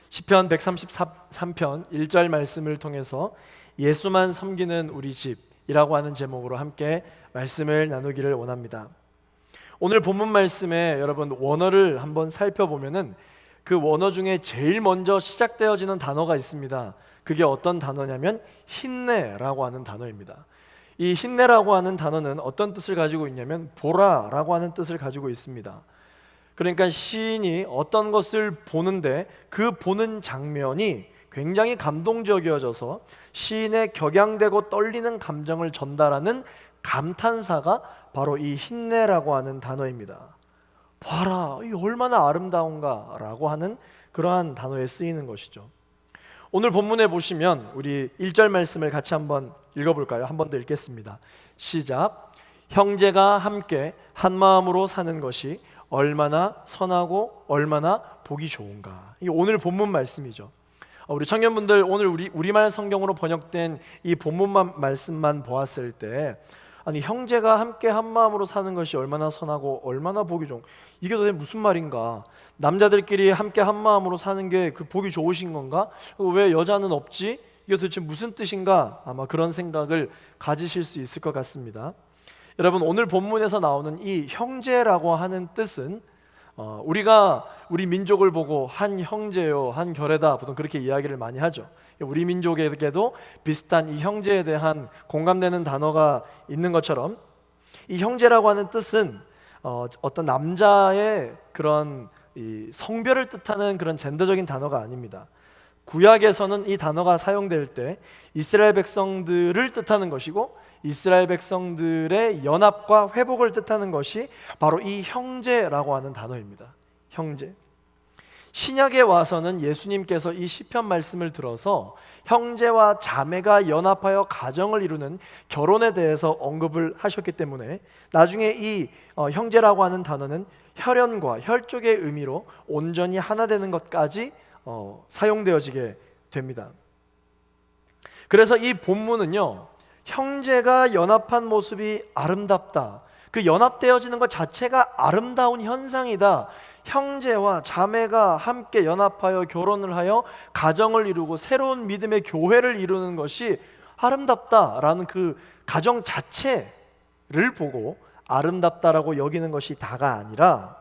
시편 133편 1절 말씀을 통해서 예수만 섬기는 우리 집이라고 하는 제목으로 함께 말씀을 나누기를 원합니다. 오늘 본문 말씀에 여러분 원어를 한번 살펴보면은 그 원어 중에 제일 먼저 시작되어지는 단어가 있습니다. 그게 어떤 단어냐면 힘내라고 하는 단어입니다. 이 힘내라고 하는 단어는 어떤 뜻을 가지고 있냐면 보라라고 하는 뜻을 가지고 있습니다. 그러니까 시인이 어떤 것을 보는데 그 보는 장면이 굉장히 감동적이어져서 시인의 격양되고 떨리는 감정을 전달하는 감탄사가 바로 이 힘내라고 하는 단어입니다. 봐라, 이 얼마나 아름다운가 라고 하는 그러한 단어에 쓰이는 것이죠. 오늘 본문에 보시면 우리 1절 말씀을 같이 한번 읽어볼까요? 한 번 더 읽겠습니다. 시작. 형제가 함께 한 마음으로 사는 것이 얼마나 선하고 얼마나 보기 좋은가. 이게 오늘 본문 말씀이죠. 우리 청년분들 오늘 우리말 성경으로 번역된 이 본문 말씀만 보았을 때 아니 형제가 함께 한 마음으로 사는 것이 얼마나 선하고 얼마나 보기 좋은, 이게 도대체 무슨 말인가? 남자들끼리 함께 한 마음으로 사는 게 그 보기 좋으신 건가? 왜 여자는 없지? 이게 도대체 무슨 뜻인가? 아마 그런 생각을 가지실 수 있을 것 같습니다. 여러분 오늘 본문에서 나오는 이 형제라고 하는 뜻은 우리가 우리 민족을 보고 한 형제요 한 결애다 보통 그렇게 이야기를 많이 하죠. 우리 민족에게도 비슷한 이 형제에 대한 공감되는 단어가 있는 것처럼 이 형제라고 하는 뜻은 어떤 남자의 그런 이 성별을 뜻하는 그런 젠더적인 단어가 아닙니다. 구약에서는 이 단어가 사용될 때 이스라엘 백성들을 뜻하는 것이고 이스라엘 백성들의 연합과 회복을 뜻하는 것이 바로 이 형제라고 하는 단어입니다. 형제. 신약에 와서는 예수님께서 이 시편 말씀을 들어서 형제와 자매가 연합하여 가정을 이루는 결혼에 대해서 언급을 하셨기 때문에 나중에 이 형제라고 하는 단어는 혈연과 혈족의 의미로 온전히 하나 되는 것까지 사용되어지게 됩니다. 그래서 이 본문은요, 형제가 연합한 모습이 아름답다, 그 연합되어지는 것 자체가 아름다운 현상이다, 형제와 자매가 함께 연합하여 결혼을 하여 가정을 이루고 새로운 믿음의 교회를 이루는 것이 아름답다라는 그 가정 자체를 보고 아름답다라고 여기는 것이 다가 아니라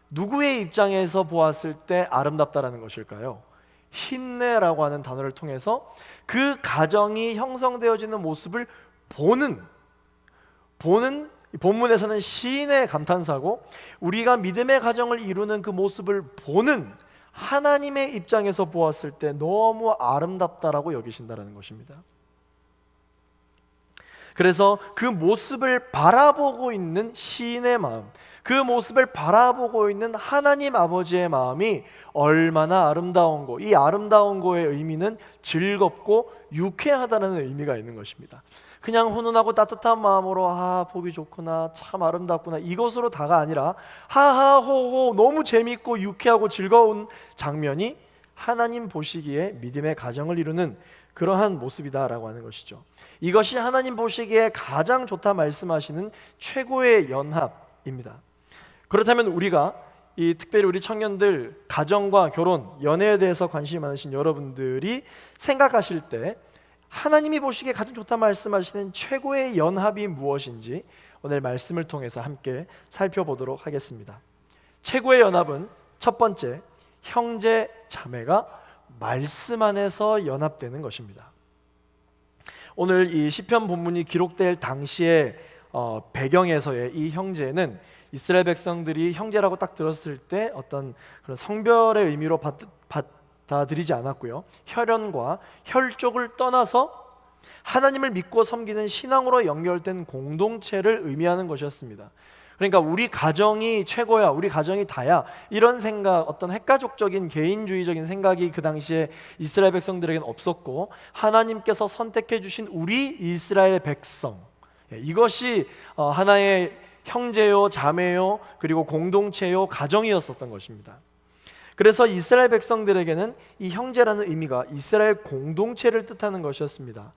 누구의 입장에서 보았을 때 아름답다라는 것일까요? 힘내라고 하는 단어를 통해서 그 가정이 형성되어지는 모습을 보는 본문에서는 시인의 감탄사고, 우리가 믿음의 가정을 이루는 그 모습을 보는 하나님의 입장에서 보았을 때 너무 아름답다라고 여기신다는 것입니다. 그래서 그 모습을 바라보고 있는 시인의 마음, 그 모습을 바라보고 있는 하나님 아버지의 마음이 얼마나 아름다운 거, 이 아름다운 거의 의미는 즐겁고 유쾌하다는 의미가 있는 것입니다. 그냥 훈훈하고 따뜻한 마음으로 보기 좋구나, 참 아름답구나, 이것으로 다가 아니라 하하호호 너무 재밌고 유쾌하고 즐거운 장면이 하나님 보시기에 믿음의 가정을 이루는 그러한 모습이다라고 하는 것이죠. 이것이 하나님 보시기에 가장 좋다 말씀하시는 최고의 연합입니다. 그렇다면 우리가 특별히 우리 청년들 가정과 결혼, 연애에 대해서 관심이 많으신 여러분들이 생각하실 때 하나님이 보시기에 가장 좋다 말씀하시는 최고의 연합이 무엇인지 오늘 말씀을 통해서 함께 살펴보도록 하겠습니다. 최고의 연합은 첫 번째, 형제 자매가 말씀 안에서 연합되는 것입니다. 오늘 이 시편 본문이 기록될 당시에 배경에서의 이 형제는 이스라엘 백성들이 형제라고 딱 들었을 때 어떤 그런 성별의 의미로 받아들이지 않았고요, 혈연과 혈족을 떠나서 하나님을 믿고 섬기는 신앙으로 연결된 공동체를 의미하는 것이었습니다. 그러니까 우리 가정이 최고야, 우리 가정이 다야, 이런 생각, 어떤 핵가족적인 개인주의적인 생각이 그 당시에 이스라엘 백성들에게는 없었고, 하나님께서 선택해 주신 우리 이스라엘 백성, 이것이 하나의 형제요, 자매요, 그리고 공동체요, 가정이었었던 것입니다. 그래서 이스라엘 백성들에게는 이 형제라는 의미가 이스라엘 공동체를 뜻하는 것이었습니다.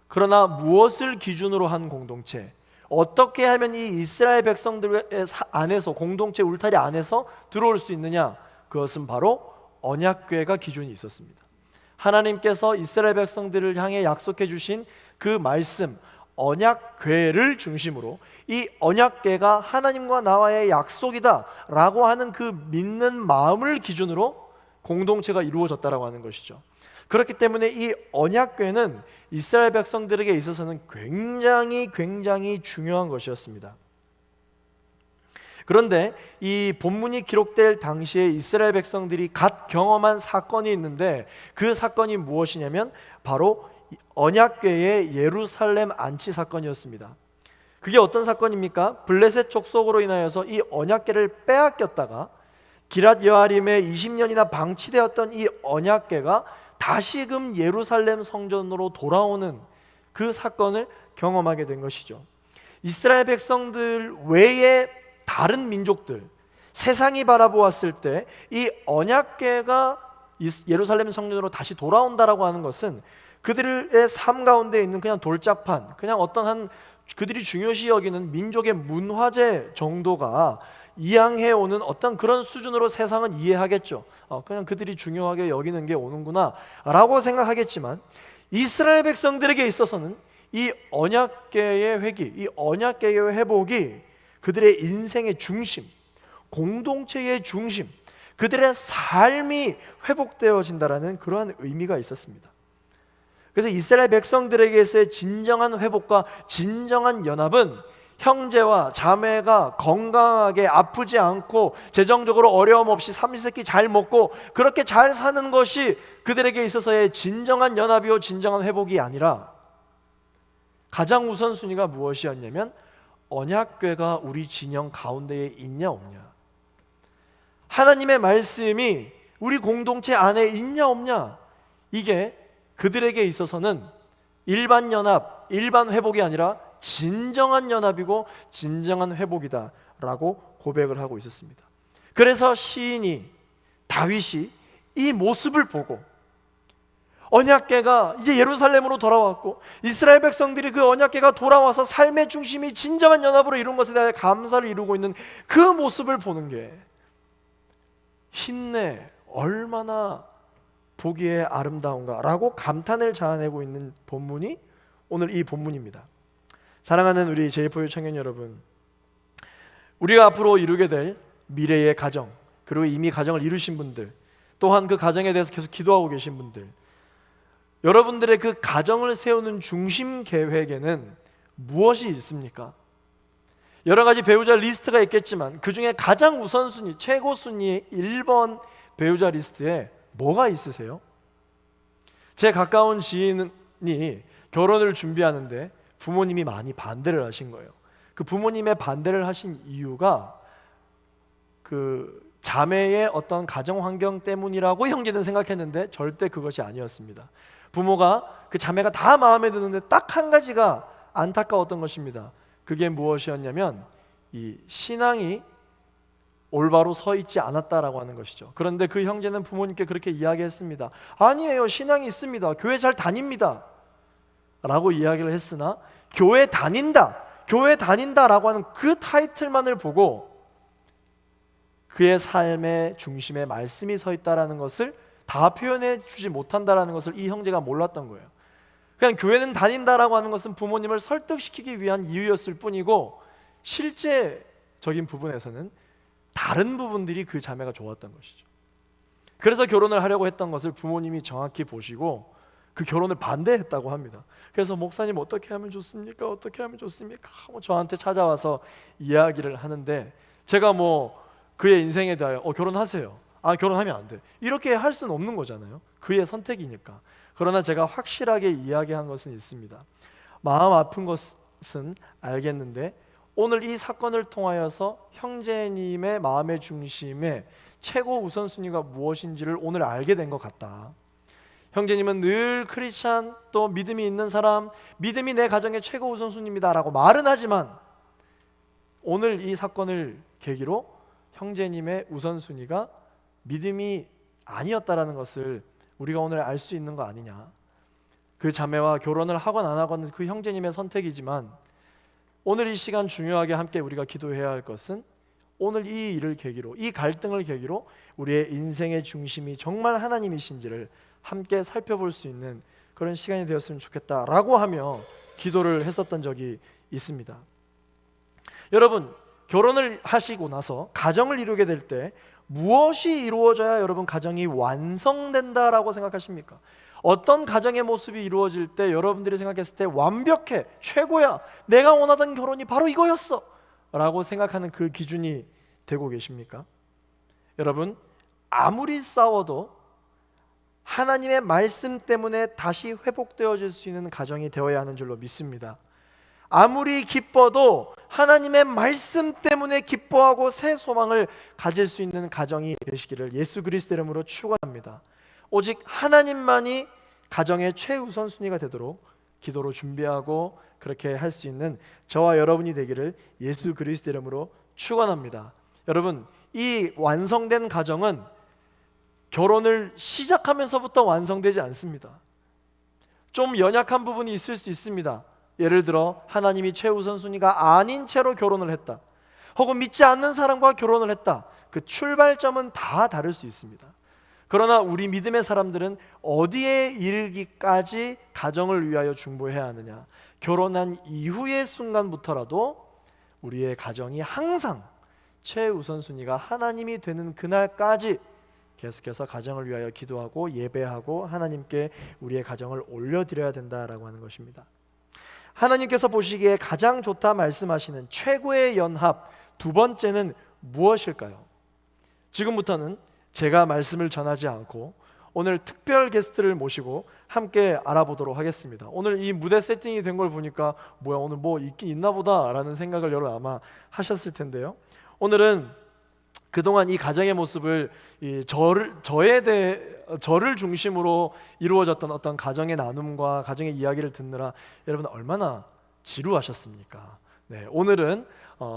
그러나 무엇을 기준으로 한 공동체, 어떻게 하면 이 이스라엘 백성들 안에서, 공동체 울타리 안에서 들어올 수 있느냐, 그것은 바로 언약궤가 기준이 있었습니다. 하나님께서 이스라엘 백성들을 향해 약속해 주신 그 말씀, 언약궤를 중심으로 이 언약궤가 하나님과 나와의 약속이다 라고 하는 그 믿는 마음을 기준으로 공동체가 이루어졌다라고 하는 것이죠. 그렇기 때문에 이 언약궤는 이스라엘 백성들에게 있어서는 굉장히 중요한 것이었습니다. 그런데 이 본문이 기록될 당시에 이스라엘 백성들이 갓 경험한 사건이 있는데, 그 사건이 무엇이냐면 바로 언약궤의 예루살렘 안치 사건이었습니다. 그게 어떤 사건입니까? 블레셋 족속으로 인하여서 이 언약궤를 빼앗겼다가 기랏 여아림에 20년이나 방치되었던 이 언약궤가 다시금 예루살렘 성전으로 돌아오는 그 사건을 경험하게 된 것이죠. 이스라엘 백성들 외에 다른 민족들, 세상이 바라보았을 때 이 언약궤가 예루살렘 성전으로 다시 돌아온다라고 하는 것은 그들의 삶 가운데 있는 그냥 돌짝판, 그냥 어떤 한 그들이 중요시 여기는 민족의 문화재 정도가 이양해오는 어떤 그런 수준으로 세상은 이해하겠죠. 그냥 그들이 중요하게 여기는 게 오는구나 라고 생각하겠지만, 이스라엘 백성들에게 있어서는 이 언약궤의 회귀, 이 언약궤의 회복이 그들의 인생의 중심, 공동체의 중심, 그들의 삶이 회복되어진다라는 그러한 의미가 있었습니다. 그래서 이스라엘 백성들에게서의 진정한 회복과 진정한 연합은 형제와 자매가 건강하게 아프지 않고 재정적으로 어려움 없이 삼시세끼 잘 먹고 그렇게 잘 사는 것이 그들에게 있어서의 진정한 연합이요, 진정한 회복이 아니라 가장 우선순위가 무엇이었냐면 언약궤가 우리 진영 가운데에 있냐 없냐, 하나님의 말씀이 우리 공동체 안에 있냐 없냐, 이게 그들에게 있어서는 일반 연합, 일반 회복이 아니라 진정한 연합이고 진정한 회복이다 라고 고백을 하고 있었습니다. 그래서 시인이, 다윗이 이 모습을 보고 언약궤가 이제 예루살렘으로 돌아왔고 이스라엘 백성들이 그 언약궤가 돌아와서 삶의 중심이 진정한 연합으로 이룬 것에 대해 감사를 이루고 있는 그 모습을 보는 게 힘내, 얼마나 보기에 아름다운가 라고 감탄을 자아내고 있는 본문이 오늘 이 본문입니다. 사랑하는 우리 제4유 청년 여러분, 우리가 앞으로 이루게 될 미래의 가정, 그리고 이미 가정을 이루신 분들, 또한 그 가정에 대해서 계속 기도하고 계신 분들, 여러분들의 그 가정을 세우는 중심 계획에는 무엇이 있습니까? 여러 가지 배우자 리스트가 있겠지만 그 중에 가장 우선순위, 최고 순위 1번 배우자 리스트에 뭐가 있으세요? 제 가까운 지인이 결혼을 준비하는데 부모님이 많이 반대를 하신 거예요. 그 부모님의 반대를 하신 이유가 그 자매의 어떤 가정 환경 때문이라고 형제는 생각했는데 절대 그것이 아니었습니다. 부모가 그 자매가 다 마음에 드는데 딱 한 가지가 안타까웠던 것입니다. 그게 무엇이었냐면 이 신앙이 올바로 서 있지 않았다라고 하는 것이죠. 그런데 그 형제는 부모님께 그렇게 이야기했습니다. 아니에요, 신앙이 있습니다, 교회 잘 다닙니다 라고 이야기를 했으나 교회 다닌다 라고 하는 그 타이틀만을 보고 그의 삶의 중심에 말씀이 서 있다라는 것을 다 표현해 주지 못한다라는 것을 이 형제가 몰랐던 거예요. 그냥 교회는 다닌다라고 하는 것은 부모님을 설득시키기 위한 이유였을 뿐이고 실제적인 부분에서는 다른 부분들이 그 자매가 좋았던 것이죠. 그래서 결혼을 하려고 했던 것을 부모님이 정확히 보시고 그 결혼을 반대했다고 합니다. 그래서 목사님 어떻게 하면 좋습니까? 어떻게 하면 좋습니까? 하고 저한테 찾아와서 이야기를 하는데 제가 뭐 그의 인생에 대하여 결혼하세요. 결혼하면 안 돼. 이렇게 할 수는 없는 거잖아요. 그의 선택이니까. 그러나 제가 확실하게 이야기한 것은 있습니다. 마음 아픈 것은 알겠는데 오늘 이 사건을 통하여서 형제님의 마음의 중심에 최고 우선순위가 무엇인지를 오늘 알게 된 것 같다. 형제님은 늘 크리스찬, 또 믿음이 있는 사람, 믿음이 내 가정의 최고 우선순위입니다 라고 말은 하지만 오늘 이 사건을 계기로 형제님의 우선순위가 믿음이 아니었다라는 것을 우리가 오늘 알 수 있는 거 아니냐. 그 자매와 결혼을 하건 안 하건 그 형제님의 선택이지만 오늘 이 시간 중요하게 함께 우리가 기도해야 할 것은 오늘 이 일을 계기로, 이 갈등을 계기로 우리의 인생의 중심이 정말 하나님이신지를 함께 살펴볼 수 있는 그런 시간이 되었으면 좋겠다라고 하며 기도를 했었던 적이 있습니다. 여러분, 결혼을 하시고 나서 가정을 이루게 될 때 무엇이 이루어져야 여러분 가정이 완성된다라고 생각하십니까? 어떤 가정의 모습이 이루어질 때 여러분들이 생각했을 때 완벽해, 최고야, 내가 원하던 결혼이 바로 이거였어 라고 생각하는 그 기준이 되고 계십니까? 여러분, 아무리 싸워도 하나님의 말씀 때문에 다시 회복되어질 수 있는 가정이 되어야 하는 줄로 믿습니다. 아무리 기뻐도 하나님의 말씀 때문에 기뻐하고 새 소망을 가질 수 있는 가정이 되시기를 예수 그리스도 이름으로 축원합니다. 오직 하나님만이 가정의 최우선순위가 되도록 기도로 준비하고 그렇게 할 수 있는 저와 여러분이 되기를 예수 그리스도 이름으로 축원합니다. 여러분, 이 완성된 가정은 결혼을 시작하면서부터 완성되지 않습니다. 좀 연약한 부분이 있을 수 있습니다. 예를 들어 하나님이 최우선순위가 아닌 채로 결혼을 했다, 혹은 믿지 않는 사람과 결혼을 했다. 그 출발점은 다 다를 수 있습니다. 그러나 우리 믿음의 사람들은 어디에 이르기까지 가정을 위하여 중보해야 하느냐, 결혼한 이후의 순간부터라도 우리의 가정이 항상 최우선순위가 하나님이 되는 그날까지 계속해서 가정을 위하여 기도하고 예배하고 하나님께 우리의 가정을 올려드려야 된다라고 하는 것입니다. 하나님께서 보시기에 가장 좋다 말씀하시는 최고의 연합 두 번째는 무엇일까요? 지금부터는 제가 말씀을 전하지 않고 오늘 특별 게스트를 모시고 함께 알아보도록 하겠습니다. 오늘 이 무대 세팅이 된 걸 보니까 뭐야, 오늘 뭐 있긴 있나 보다 라는 생각을 여러분 아마 하셨을 텐데요. 오늘은 그동안 이 가정의 모습을 저를 중심으로 이루어졌던 어떤 가정의 나눔과 가정의 이야기를 듣느라 여러분 얼마나 지루하셨습니까? 네, 오늘은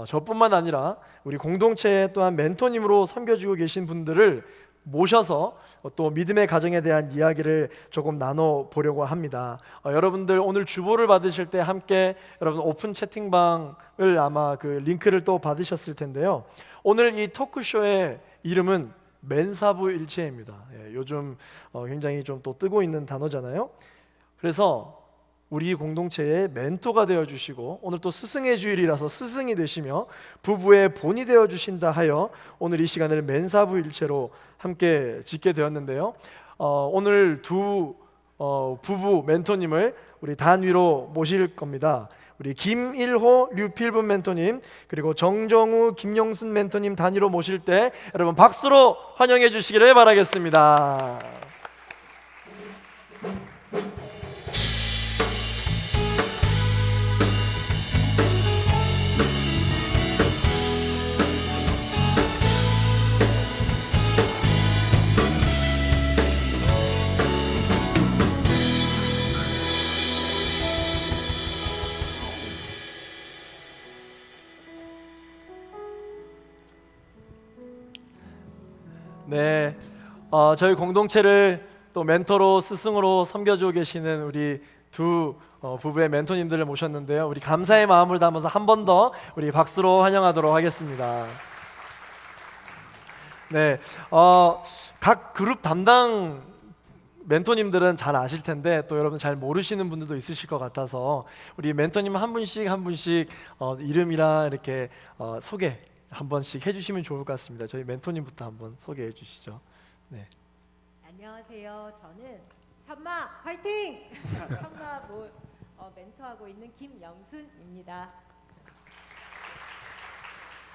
저뿐만 아니라 우리 공동체에 또한 멘토님으로 섬겨주고 계신 분들을 모셔서 또 믿음의 가정에 대한 이야기를 조금 나눠보려고 합니다. 여러분들 오늘 주보를 받으실 때 함께 여러분 오픈 채팅방을 아마 그 링크를 또 받으셨을 텐데요. 오늘 이 토크쇼의 이름은 맨사부일체입니다. 요즘 굉장히 좀 또 뜨고 있는 단어잖아요. 그래서 우리 공동체의 멘토가 되어주시고 오늘 또 스승의 주일이라서 스승이 되시며 부부의 본이 되어주신다 하여 오늘 이 시간을 맨사부일체로 함께 짓게 되었는데요. 오늘 두 부부 멘토님을 우리 단위로 모실 겁니다. 우리 김일호, 류필분 멘토님, 그리고 정정우, 김영순 멘토님 단위로 모실 때 여러분 박수로 환영해 주시기를 바라겠습니다. 네, 저희 공동체를 또 멘토로 스승으로 섬겨주고 계시는 우리 두 부부의 멘토님들을 모셨는데요. 우리 감사의 마음을 담아서 한 번 더 우리 박수로 환영하도록 하겠습니다. 네, 각 그룹 담당 멘토님들은 잘 아실 텐데 또 여러분 잘 모르시는 분들도 있으실 것 같아서 우리 멘토님 한 분씩 이름이랑 이렇게 소개 한 번씩 해주시면 좋을 것 같습니다. 저희 멘토님부터 한번 소개해 주시죠. 네. 안녕하세요. 저는 참마 화이팅! 참마 멘토하고 있는 김영순입니다.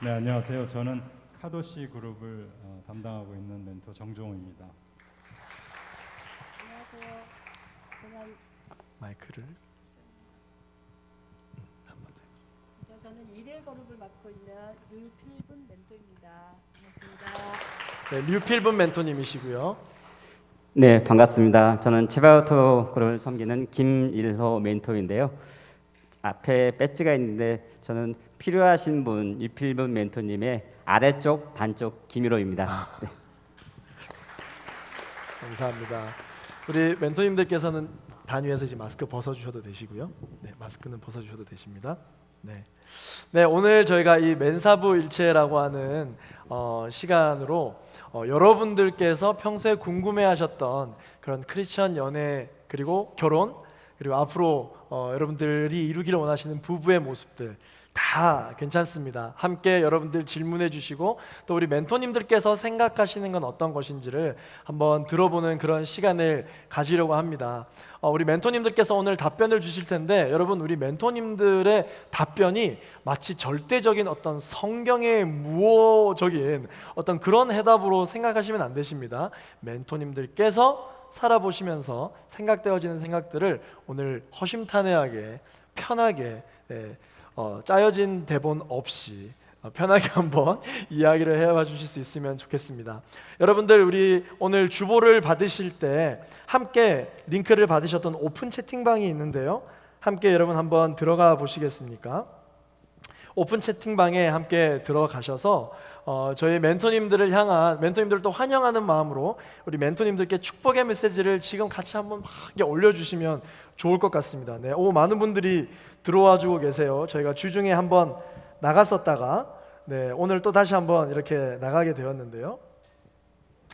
네, 안녕하세요. 저는 카도시 그룹을 담당하고 있는 멘토 정종우입니다. 안녕하세요. 저는 마이크를 한번 저는 미래 그룹을 맡고 있는 류필분 멘토입니다. 반갑습니다. 네, 류필분 멘토님이시고요. 네, 반갑습니다. 저는 체바우토 그룹을 섬기는 김일호 멘토인데요. 앞에 배지가 있는데 저는 필요하신 분 유필분 멘토님의 아래쪽 반쪽 김일호입니다. 네. 감사합니다. 우리 멘토님들께서는 단위에서 이제 마스크 벗어주셔도 되시고요. 네, 마스크는 벗어주셔도 되십니다. 네, 네 오늘 저희가 이 멘사부 일체라고 하는 시간으로 여러분들께서 평소에 궁금해하셨던 그런 크리스천 연애 그리고 결혼 그리고 앞으로 여러분들이 이루기를 원하시는 부부의 모습들 다 괜찮습니다. 함께 여러분들 질문해 주시고 또 우리 멘토님들께서 생각하시는 건 어떤 것인지를 한번 들어보는 그런 시간을 가지려고 합니다. 우리 멘토님들께서 오늘 답변을 주실 텐데 여러분 우리 멘토님들의 답변이 마치 절대적인 어떤 성경의 무어적인 어떤 그런 해답으로 생각하시면 안 되십니다. 멘토님들께서 살아보시면서 생각되어지는 생각들을 오늘 허심탄회하게 편하게 짜여진 대본 없이 편하게 한번 이야기를 해봐 주실 수 있으면 좋겠습니다. 여러분들 우리 오늘 주보를 받으실 때 함께 링크를 받으셨던 오픈 채팅방이 있는데요. 함께 여러분 한번 들어가 보시겠습니까? 오픈 채팅방에 함께 들어가셔서 저희 멘토님들을 향한 멘토님들을 또 환영하는 마음으로 우리 멘토님들께 축복의 메시지를 지금 같이 한번 막 올려주시면 좋을 것 같습니다. 네, 많은 분들이 들어와주고 계세요. 저희가 주중에 한번 나갔었다가 네, 오늘 또 다시 한번 이렇게 나가게 되었는데요.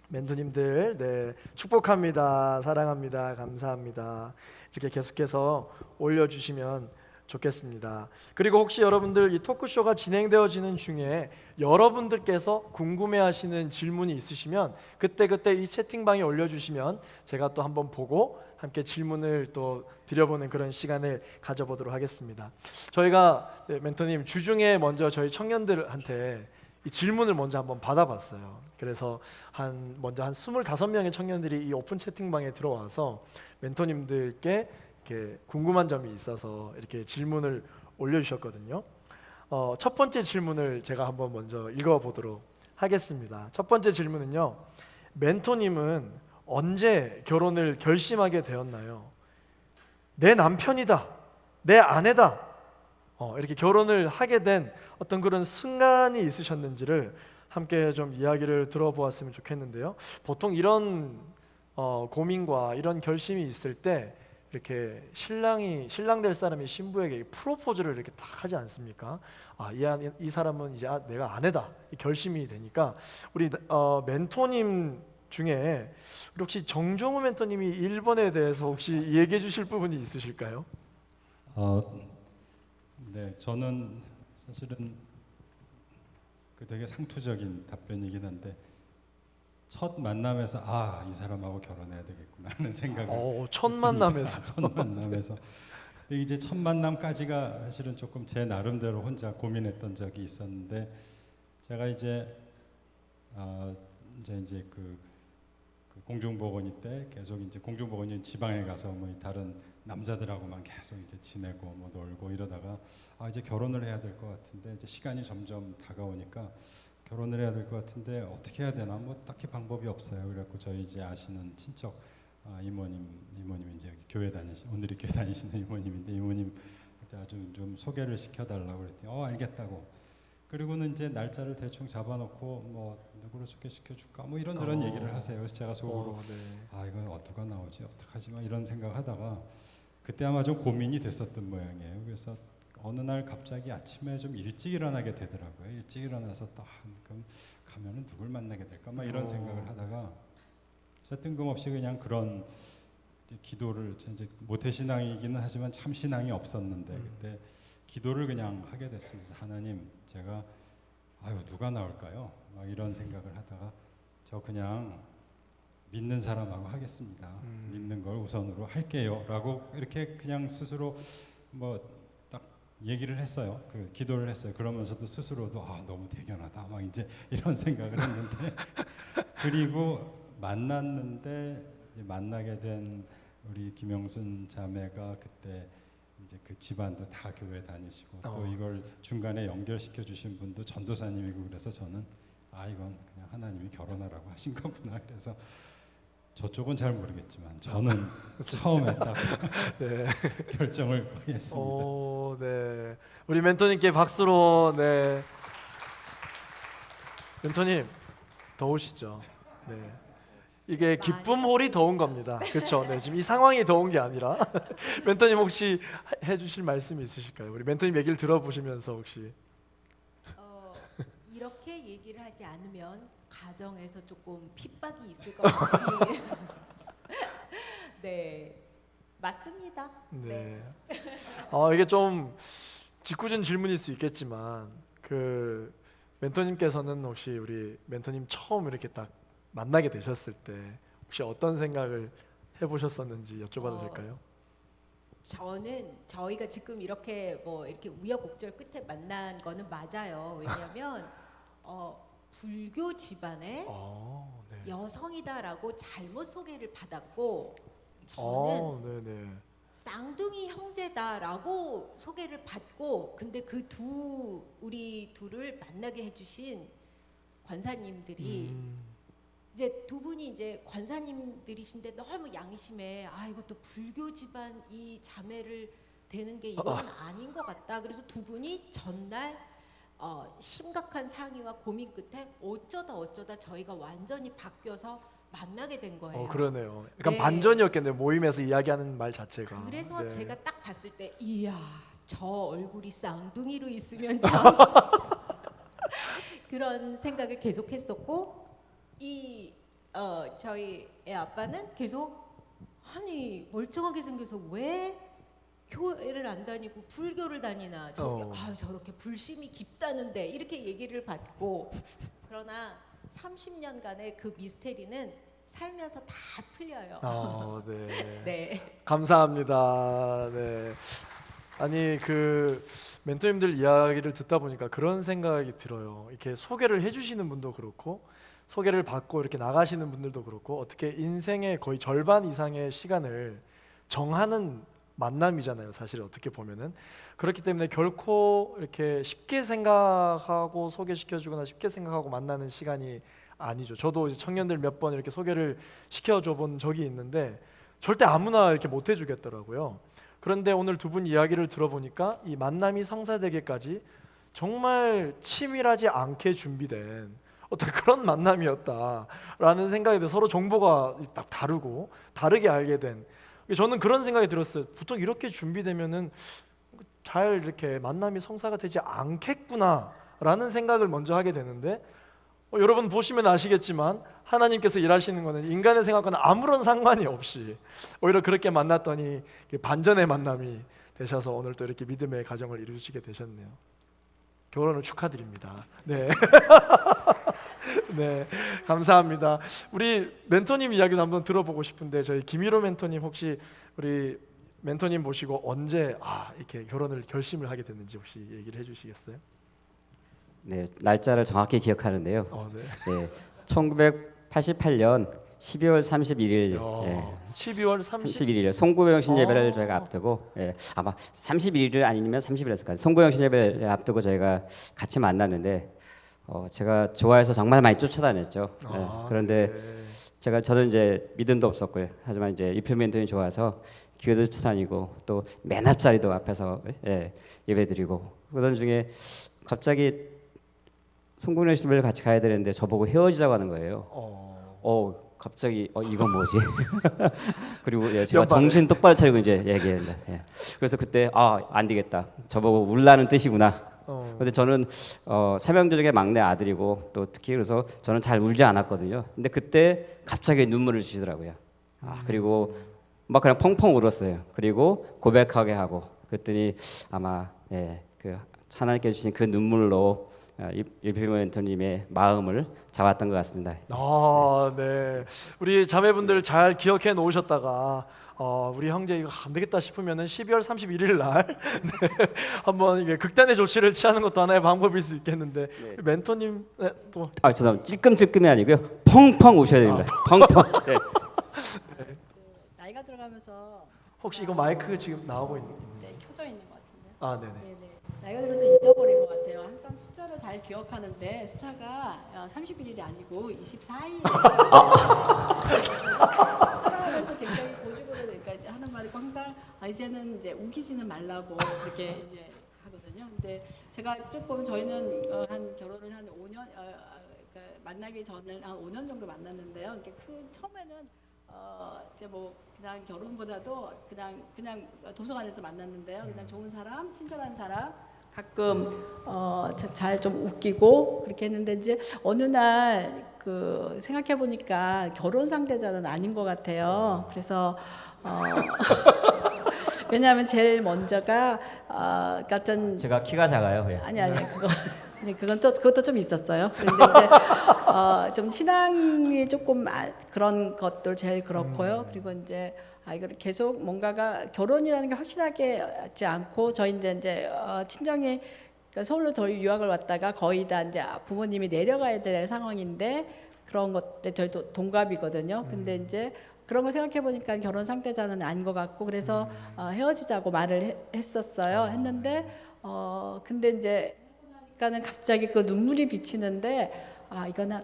멘토님들 네, 축복합니다. 사랑합니다. 감사합니다. 이렇게 계속해서 올려주시면 좋겠습니다. 그리고 혹시 여러분들 이 토크쇼가 진행되어지는 중에 여러분들께서 궁금해하시는 질문이 있으시면 그때 이 채팅방에 올려주시면 제가 또 한번 보고 함께 질문을 또 드려보는 그런 시간을 가져보도록 하겠습니다. 저희가 멘토님 주중에 먼저 저희 청년들한테 이 질문을 먼저 한번 받아봤어요. 그래서 먼저 한 25명의 청년들이 이 오픈 채팅방에 들어와서 멘토님들께 이렇게 궁금한 점이 있어서 이렇게 질문을 올려주셨거든요. 첫 번째 질문을 제가 한번 먼저 읽어보도록 하겠습니다. 첫 번째 질문은요. 멘토님은 언제 결혼을 결심하게 되었나요? 내 남편이다, 내 아내다 이렇게 결혼을 하게 된 어떤 그런 순간이 있으셨는지를 함께 좀 이야기를 들어보았으면 좋겠는데요. 보통 이런 고민과 이런 결심이 있을 때 이렇게 신랑 될 사람이 신부에게 프로포즈를 이렇게 딱 하지 않습니까? 이 사람은 이제 내가 아내다 이 결심이 되니까 우리 멘토님 중에 혹시 정종우 멘토님이 1번에 대해서 혹시 얘기해 주실 부분이 있으실까요? 네, 저는 사실은 되게 상투적인 답변이긴 한데 첫 만남에서 이 사람하고 결혼해야 되겠구나 하는 생각을 첫 만남에서 첫 만남에서 이제 첫 만남까지가 사실은 조금 제 나름대로 혼자 고민했던 적이 있었는데 제가 이제 그 공중보건이 때 계속 이제 공중보건이 지방에 가서 뭐 다른 남자들하고만 계속 이제 지내고 뭐 놀고 이러다가 이제 결혼을 해야 될 것 같은데 이제 시간이 점점 다가오니까 결혼을 해야 될 것 같은데 어떻게 해야 되나 뭐 딱히 방법이 없어요. 그래갖고 저희 이제 아시는 친척 이모님 이제 오늘이 교회 다니시는 이모님인데 이모님한테 아주 좀 소개를 시켜달라고 그랬더니 알겠다고. 그리고는 이제 날짜를 대충 잡아놓고 뭐 누구를 소개시켜줄까 뭐 이런저런 얘기를 하세요. 그래서 제가 속으로 이건 누가 나오지 어떡하지 막 이런 생각하다가 그때 아마 좀 고민이 됐었던 모양이에요. 그래서 어느 날 갑자기 아침에 좀 일찍 일어나게 되더라고요. 일찍 일어나서 그럼 가면은 누굴 만나게 될까 막 이런 생각을 하다가 뜬금없이 그냥 그런 기도를 이제 모태신앙이기는 하지만 참 신앙이 없었는데 그때 기도를 그냥 하게 됐습니다. 하나님, 제가 누가 나올까요? 막 이런 생각을 하다가 저 그냥 믿는 사람하고 하겠습니다. 믿는 걸 우선으로 할게요라고 이렇게 그냥 스스로 뭐 딱 얘기를 했어요. 그 기도를 했어요. 그러면서도 스스로도 너무 대견하다 막 이제 이런 생각을 했는데 그리고 만났는데 이제 만나게 된 우리 김영순 자매가 그때 이제 그 집안도 다 교회 다니시고 또 이걸 중간에 연결시켜 주신 분도 전도사님이고 그래서 저는 이건 그냥 하나님이 결혼하라고 하신 거구나. 그래서 저쪽은 잘 모르겠지만 저는 처음에 딱 네. 결정을 했습니다. 오, 네. 우리 멘토님께 박수로. 네. 멘토님 더우시죠? 네. 이게 기쁨 홀이 더운 겁니다. 그렇죠? 네. 지금 이 상황이 더운 게 아니라 멘토님 혹시 해주실 말씀이 있으실까요? 우리 멘토님 얘기를 들어보시면서 혹시. 이렇게 얘기를 하지 않으면 가정에서 조금 핍박이 있을 것 같으니 네, 맞습니다. 네. 이게 좀 짓궂은 질문일 수 있겠지만 그 멘토님께서는 혹시 우리 멘토님 처음 이렇게 딱 만나게 되셨을 때 혹시 어떤 생각을 해보셨었는지 여쭤봐도 될까요? 저는 저희가 지금 이렇게 뭐 이렇게 우여곡절 끝에 만난 거는 맞아요. 왜냐하면 불교 집안의 네. 여성이다라고 잘못 소개를 받았고 저는 네네. 쌍둥이 형제다라고 소개를 받고 근데 우리 둘을 만나게 해주신 관사님들이 이제 두 분이 이제 관사님들이신데 너무 양심에 이것도 불교 집안 이 자매를 되는 게 이건 아닌 것 같다. 그래서 두 분이 전날 심각한 상의와 고민 끝에 어쩌다 저희가 완전히 바뀌어서 만나게 된 거예요. 그러네요. 약간 네. 반전이었겠네요. 모임에서 이야기하는 말 자체가. 그래서 네. 제가 딱 봤을 때 이야 저 얼굴이 쌍둥이로 있으면 참 그런 생각을 계속했었고 저희 애 아빠는 계속 아니 멀쩡하게 생겨서 왜 교회를 안 다니고 불교를 다니나 저렇게 불심이 깊다는데 이렇게 얘기를 받고 그러나 30년간의 그 미스테리는 살면서 다 풀려요. 네. 네. 감사합니다. 네. 아니 그 멘토님들 이야기를 듣다 보니까 그런 생각이 들어요. 이렇게 소개를 해주시는 분도 그렇고 소개를 받고 이렇게 나가시는 분들도 그렇고 어떻게 인생의 거의 절반 이상의 시간을 정하는 만남이잖아요. 사실 어떻게 보면은 그렇기 때문에 결코 이렇게 쉽게 생각하고 소개시켜주거나 쉽게 생각하고 만나는 시간이 아니죠. 저도 이제 청년들 몇 번 이렇게 소개를 시켜줘 본 적이 있는데 절대 아무나 이렇게 못 해주겠더라고요. 그런데 오늘 두 분 이야기를 들어보니까 이 만남이 성사되기까지 정말 치밀하지 않게 준비된 어떤 그런 만남이었다라는 생각이 들어요. 서로 정보가 딱 다르고 다르게 알게 된 저는 그런 생각이 들었어요. 보통 이렇게 준비되면은 잘 이렇게 만남이 성사가 되지 않겠구나라는 생각을 먼저 하게 되는데 여러분 보시면 아시겠지만 하나님께서 일하시는 것은 인간의 생각과는 아무런 상관이 없이 오히려 그렇게 만났더니 반전의 만남이 되셔서 오늘 또 이렇게 믿음의 가정을 이루시게 되셨네요. 결혼을 축하드립니다. 네. 네, 감사합니다. 우리 멘토님 이야기도 한번 들어보고 싶은데 저희 김일호 멘토님 혹시 우리 멘토님 모시고 언제 이렇게 결혼을 결심을 하게 됐는지 혹시 얘기를 해주시겠어요? 네, 날짜를 정확히 기억하는데요. 네. 네, 1988년 12월 31일. 12월 31일 송구영신 예배를 저희가 앞두고 아마 31일을 아니면 30일이었을 거예요. 송구영신 예배를 앞두고 저희가 같이 만났는데 제가 좋아해서 정말 많이 쫓아다녔죠. 그런데 저는 이제 믿음도 없었고요. 하지만 이제 이필멘토님 좋아서 교회도 쫓아다니고 또 맨 앞자리도 앞에서 예배드리고 그러던 중에 갑자기 송구영신 예배를 같이 가야 되는데 저보고 헤어지자고 하는 거예요. 갑자기 이건 뭐지? 그리고 제가 정신 똑바로 차리고 이제 얘기했는데 그래서 그때 안 되겠다. 저보고 울라는 뜻이구나. 근데 저는 삼형제중에 막내 아들이고 또 특히 그래서 저는 잘 울지 않았거든요. 근데 그때 갑자기 눈물을 주시더라고요. 그리고 막 그냥 펑펑 울었어요. 그리고 고백하게 하고 그랬더니 아마 그 하나님께 주신 그 눈물로 유필 멘토님의 마음을 잡았던 것 같습니다. 아, 네. 우리 자매분들 잘 기억해 놓으셨다가 우리 형제 이거 안 되겠다 싶으면은 12월 31일 날 네, 한번 이게 극단의 조치를 취하는 것도 하나의 방법일 수 있겠는데 멘토님 또 죄송합니다. 찔끔찔끔이 아니고요. 펑펑 우셔야 됩니다. 펑펑. 네. 나이가 들어가면서 혹시 이거 마이크 지금 나오고 있는? 네, 켜져 있는 것 같은데. 아, 네네. 네네. 나이가 들어서 잊어버린 것 같아요. 항상 숫자를 잘 기억하는데 숫자가 31일이 아니고 24일. 살아가면서 굉장히 고집으로 그러니까 하는 말이 항상 이제는 이제 우기지는 말라고 그렇게 이제 하거든요. 근데 제가 쭉 보면 저희는 한 결혼을 한 5년 그러니까 만나기 전에 한 5년 정도 만났는데요. 이렇게 처음에는 이제 뭐 그냥 결혼보다도 그냥 도서관에서 만났는데요. 그냥 좋은 사람, 친절한 사람, 가끔 잘 좀 웃기고 그렇게 했는데 이제 어느 날 그 생각해 보니까 결혼 상대자는 아닌 것 같아요. 그래서 왜냐하면 제일 먼저가 같은 제가 키가 작아요. 예. 아니 그거 그건 또 그것도 좀 있었어요. 그런데 이제 좀 신앙이 조금 그런 것들 제일 그렇고요. 그리고 이제 이걸 계속 뭔가가 결혼이라는 게 확실하게 하지 않고 저희 이제 친정이 그러니까 서울로 저희 유학을 왔다가 거의 다 이제 부모님이 내려가야 될 상황인데 그런 것들 저희도 동갑이거든요. 근데 이제 그런 걸 생각해 보니까 결혼 상대자는 아닌 것 같고 그래서 헤어지자고 말을 했었어요. 했는데 근데 이제 그러니까는 갑자기 그 눈물이 비치는데 이거는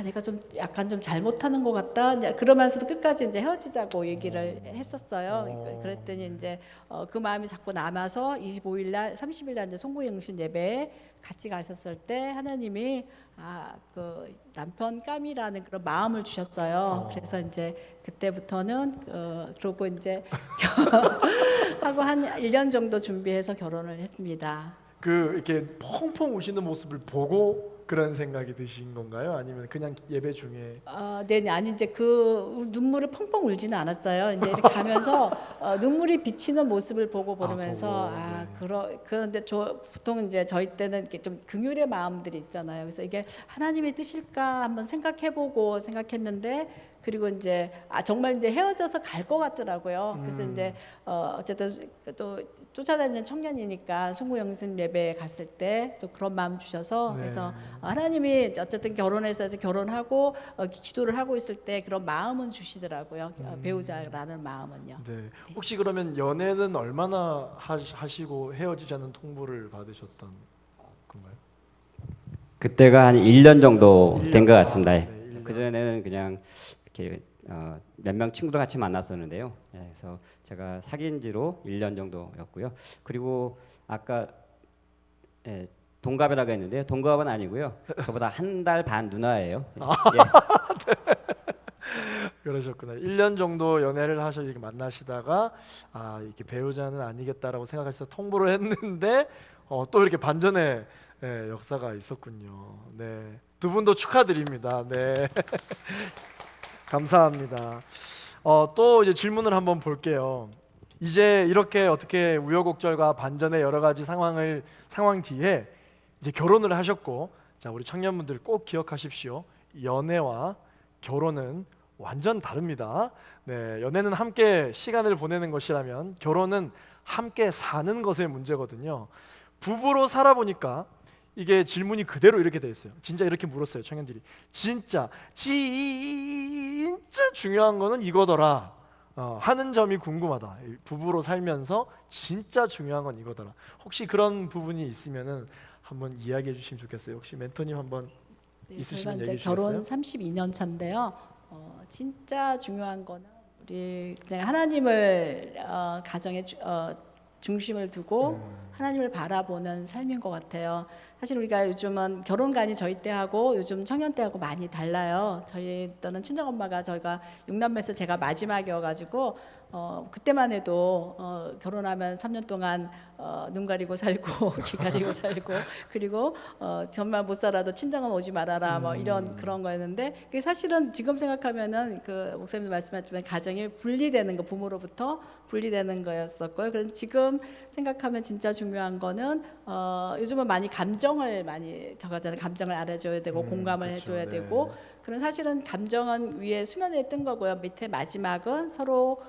내가 좀 약간 좀 잘못하는 것 같다. 이제 그러면서도 끝까지 이제 헤어지자고 얘기를 했었어요. 그랬더니 이제 그 마음이 자꾸 남아서 25일 날, 30일 날 이제 송구영신 예배에 같이 가셨을 때 하나님이 그 남편 감이라는 그런 마음을 주셨어요. 그래서 이제 그때부터는 그러고 이제 하고 한 1년 정도 준비해서 결혼을 했습니다. 그 이렇게 펑펑 우시는 모습을 보고 그런 생각이 드신 건가요? 아니면 그냥 예배 중에? 네, 아니 이제 그 눈물을 펑펑 울지는 않았어요. 이제 이렇게 가면서 눈물이 비치는 모습을 보고 보면서 그런데 보통 이제 저희 때는 이렇게 좀 긍휼의 마음들이 있잖아요. 그래서 이게 하나님의 뜻일까 한번 생각해보고 생각했는데. 그리고 이제 정말 이제 헤어져서 갈 것 같더라고요. 그래서 이제 어쨌든 또 쫓아다니는 청년이니까 송구영신 예배에 갔을 때 또 그런 마음 주셔서 그래서 하나님이 어쨌든 결혼해서 결혼하고 기도를 하고 있을 때 그런 마음은 주시더라고요. 배우자라는 마음은요. 네. 혹시 그러면 연애는 얼마나 하시고 헤어지자는 통보를 받으셨던 건가요? 그때가 한 1년 정도 1년. 된 것 같습니다. 네, 1년. 그 전에는 그냥 이렇게 몇 명 친구들 같이 만났었는데요. 그래서 제가 사귄 지로 1년 정도였고요. 그리고 아까 동갑이라고 했는데요. 동갑은 아니고요. 저보다 한 달 반 누나예요. 그러셨구나. 1년 정도 연애를 하셔 이렇게 만나시다가 이렇게 배우자는 아니겠다라고 생각하셔서 통보를 했는데 또 이렇게 반전의 역사가 있었군요. 네. 두 분도 축하드립니다. 네. 감사합니다. 또 이제 질문을 한번 볼게요. 이제 이렇게 어떻게 우여곡절과 반전의 여러 가지 상황 뒤에 이제 결혼을 하셨고, 자 우리 청년분들 꼭 기억하십시오. 연애와 결혼은 완전 다릅니다. 네, 연애는 함께 시간을 보내는 것이라면 결혼은 함께 사는 것의 문제거든요. 부부로 살아보니까 이게 질문이 그대로 이렇게 돼 있어요. 진짜 이렇게 물었어요, 청년들이. 진짜 중요한 거는 이거더라 하는 점이 궁금하다. 부부로 살면서 진짜 중요한 건 이거더라. 혹시 그런 부분이 있으면은 한번 이야기해 주시면 좋겠어요. 혹시 멘토님 한번 있으시면 저희가 얘기해 이제 결혼 주시겠어요? 32년 차인데요. 진짜 중요한 거는 우리 그냥 하나님을 가정의 중심을 두고 하나님을 바라보는 삶인 것 같아요. 사실 우리가 요즘은 결혼관이 저희 때하고 요즘 청년 때하고 많이 달라요. 저희 때는 친정엄마가 저희가 6남매에서 제가 마지막이어가지고 그때만 해도 결혼하면 3년 동안 눈 가리고 살고 귀 가리고 살고 그리고 정말 못 살아도 친정은 오지 말아라 뭐 이런 그런 거였는데 그게 사실은 지금 생각하면은 그 목사님도 말씀하셨지만 가정이 분리되는 거 부모로부터 분리되는 거였었고요. 그런데 지금 생각하면 진짜 중요한 거는 요즘은 많이 감정을 많이 저거잖아요. 감정을 알아줘야 되고 공감을 그렇죠. 해줘야 네. 되고 그런 사실은 감정은 위에 수면에 뜬 거고요. 밑에 마지막은 서로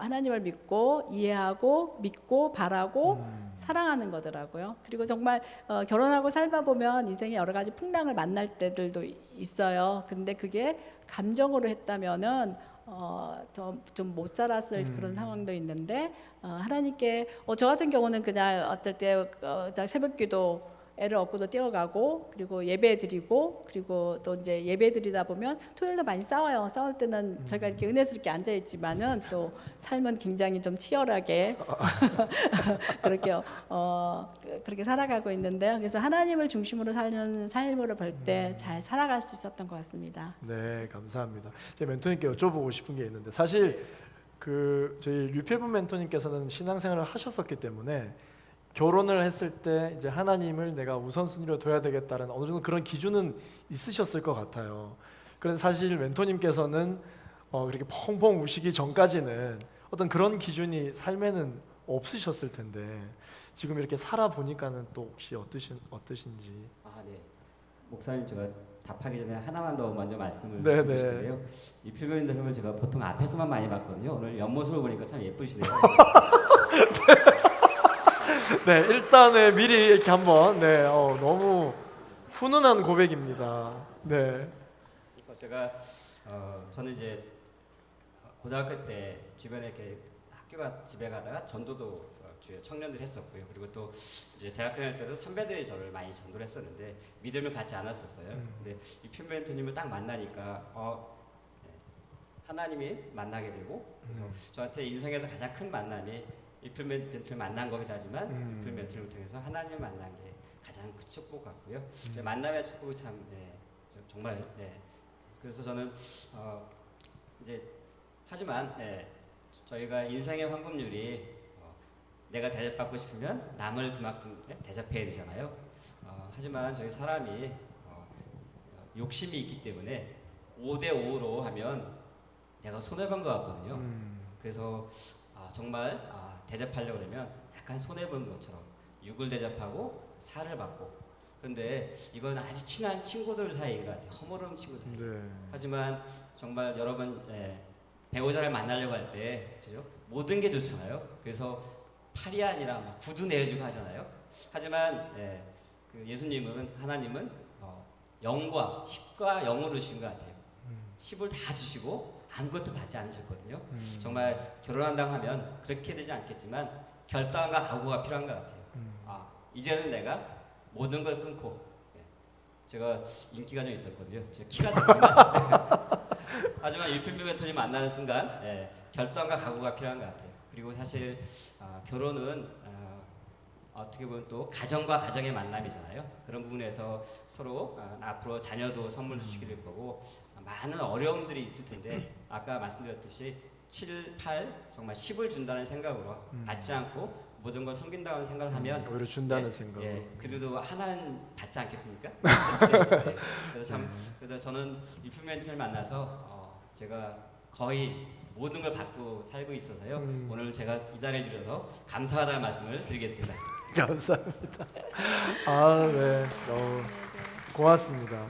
하나님을 믿고 이해하고 믿고 바라고 사랑하는 거더라고요. 그리고 정말 결혼하고 살다 보면 인생에 여러 가지 풍랑을 만날 때들도 있어요. 근데 그게 감정으로 했다면은 좀 못 살았을 그런 상황도 있는데 하나님께 저 같은 경우는 그냥 어떨 때 새벽기도 애를 얻고도 뛰어가고 그리고 예배 드리고 그리고 또 이제 예배 드리다 보면 토요일도 많이 싸워요. 싸울 때는 저희가 이렇게 은혜스럽게 앉아 있지만은 또 삶은 굉장히 좀 치열하게 그렇게 그렇게 살아가고 있는데요. 그래서 하나님을 중심으로 사는 삶으로 볼 때 잘 살아갈 수 있었던 것 같습니다. 네, 감사합니다. 제 멘토님께 여쭤보고 싶은 게 있는데 사실 그 저희 류필분 멘토님께서는 신앙생활을 하셨었기 때문에 결혼을 했을 때 이제 하나님을 내가 우선순위로 둬야 되겠다는 어느 정도 그런 기준은 있으셨을 것 같아요. 그런데 사실 멘토님께서는 그렇게 펑펑 우시기 전까지는 어떤 그런 기준이 삶에는 없으셨을 텐데 지금 이렇게 살아 보니까는 또 혹시 어떠신지? 네. 목사님 제가 답하기 전에 하나만 더 먼저 말씀을 네네. 드리고 싶은데요. 이 필요인들을 제가 보통 앞에서만 많이 봤거든요. 오늘 옆모습을 보니까 참 예쁘시네요. 네, 일단은 미리 이렇게 한번 너무 훈훈한 고백입니다. 네. 그래서 제가 저는 이제 고등학교 때 주변에 이렇게 학교가 집에 가다가 전도도 주요 청년들이 했었고요. 그리고 또 이제 대학교 다닐 때도 선배들이 저를 많이 전도를 했었는데 믿음을 갖지 않았었어요. 근데 이 핀멘토님을 딱 만나니까 하나님이 만나게 되고 그래서 저한테 인생에서 가장 큰 만남이 이플 멘토를 만난 거기도 하지만 이플 멘토를 통해서 하나님을 만난 게 가장 큰 축복 같고요. 만남의 축복이 참 정말 그래서 저는 이제 하지만 저희가 인생의 황금률이 내가 대접받고 싶으면 남을 그만큼 대접해야 되잖아요. 하지만 저희 사람이 욕심이 있기 때문에 5대 5로 하면 내가 손해본 것 같거든요. 그래서 정말 대접하려고 그러면 약간 손해본 것처럼 6을 대접하고 4를 받고 그런데 이건 아주 친한 친구들 사이인 것 같아요. 허물음 친구 사이. 네. 하지만 정말 여러분 배우자를 만나려고 할 때 모든 게 좋잖아요. 그래서 팔이 아니라 막 구두 내어주고 하잖아요. 하지만 그 예수님은 하나님은 영과 10과 0으로 주신 것 같아요. 10을 다 주시고 아무것도 받지 않으셨거든요. 정말 결혼한다고 하면 그렇게 되지 않겠지만 결단과 각오가 필요한 것 같아요. 이제는 내가 모든 걸 끊고 제가 인기가 좀 있었거든요. 제가 키가 작지만 하지만 일필비 멘토님 만나는 순간 결단과 각오가 필요한 것 같아요. 그리고 사실 결혼은 어떻게 보면 또 가정과 가정의 만남이잖아요. 그런 부분에서 서로 앞으로 자녀도 선물 주시기를 거고 많은 어려움들이 있을 텐데 아까 말씀드렸듯이 7, 8 정말 10을 준다는 생각으로 받지 않고 모든 걸 섬긴다는 생각을 하면 오히려 준다는 생각으로. 그래도 하나는 받지 않겠습니까? 그래서 저는 리플멘트를 만나서 제가 거의 모든 걸 받고 살고 있어서요. 오늘 제가 이 자리에 들어서 감사하다는 말씀을 드리겠습니다. 감사합니다. 네, 너무 고맙습니다.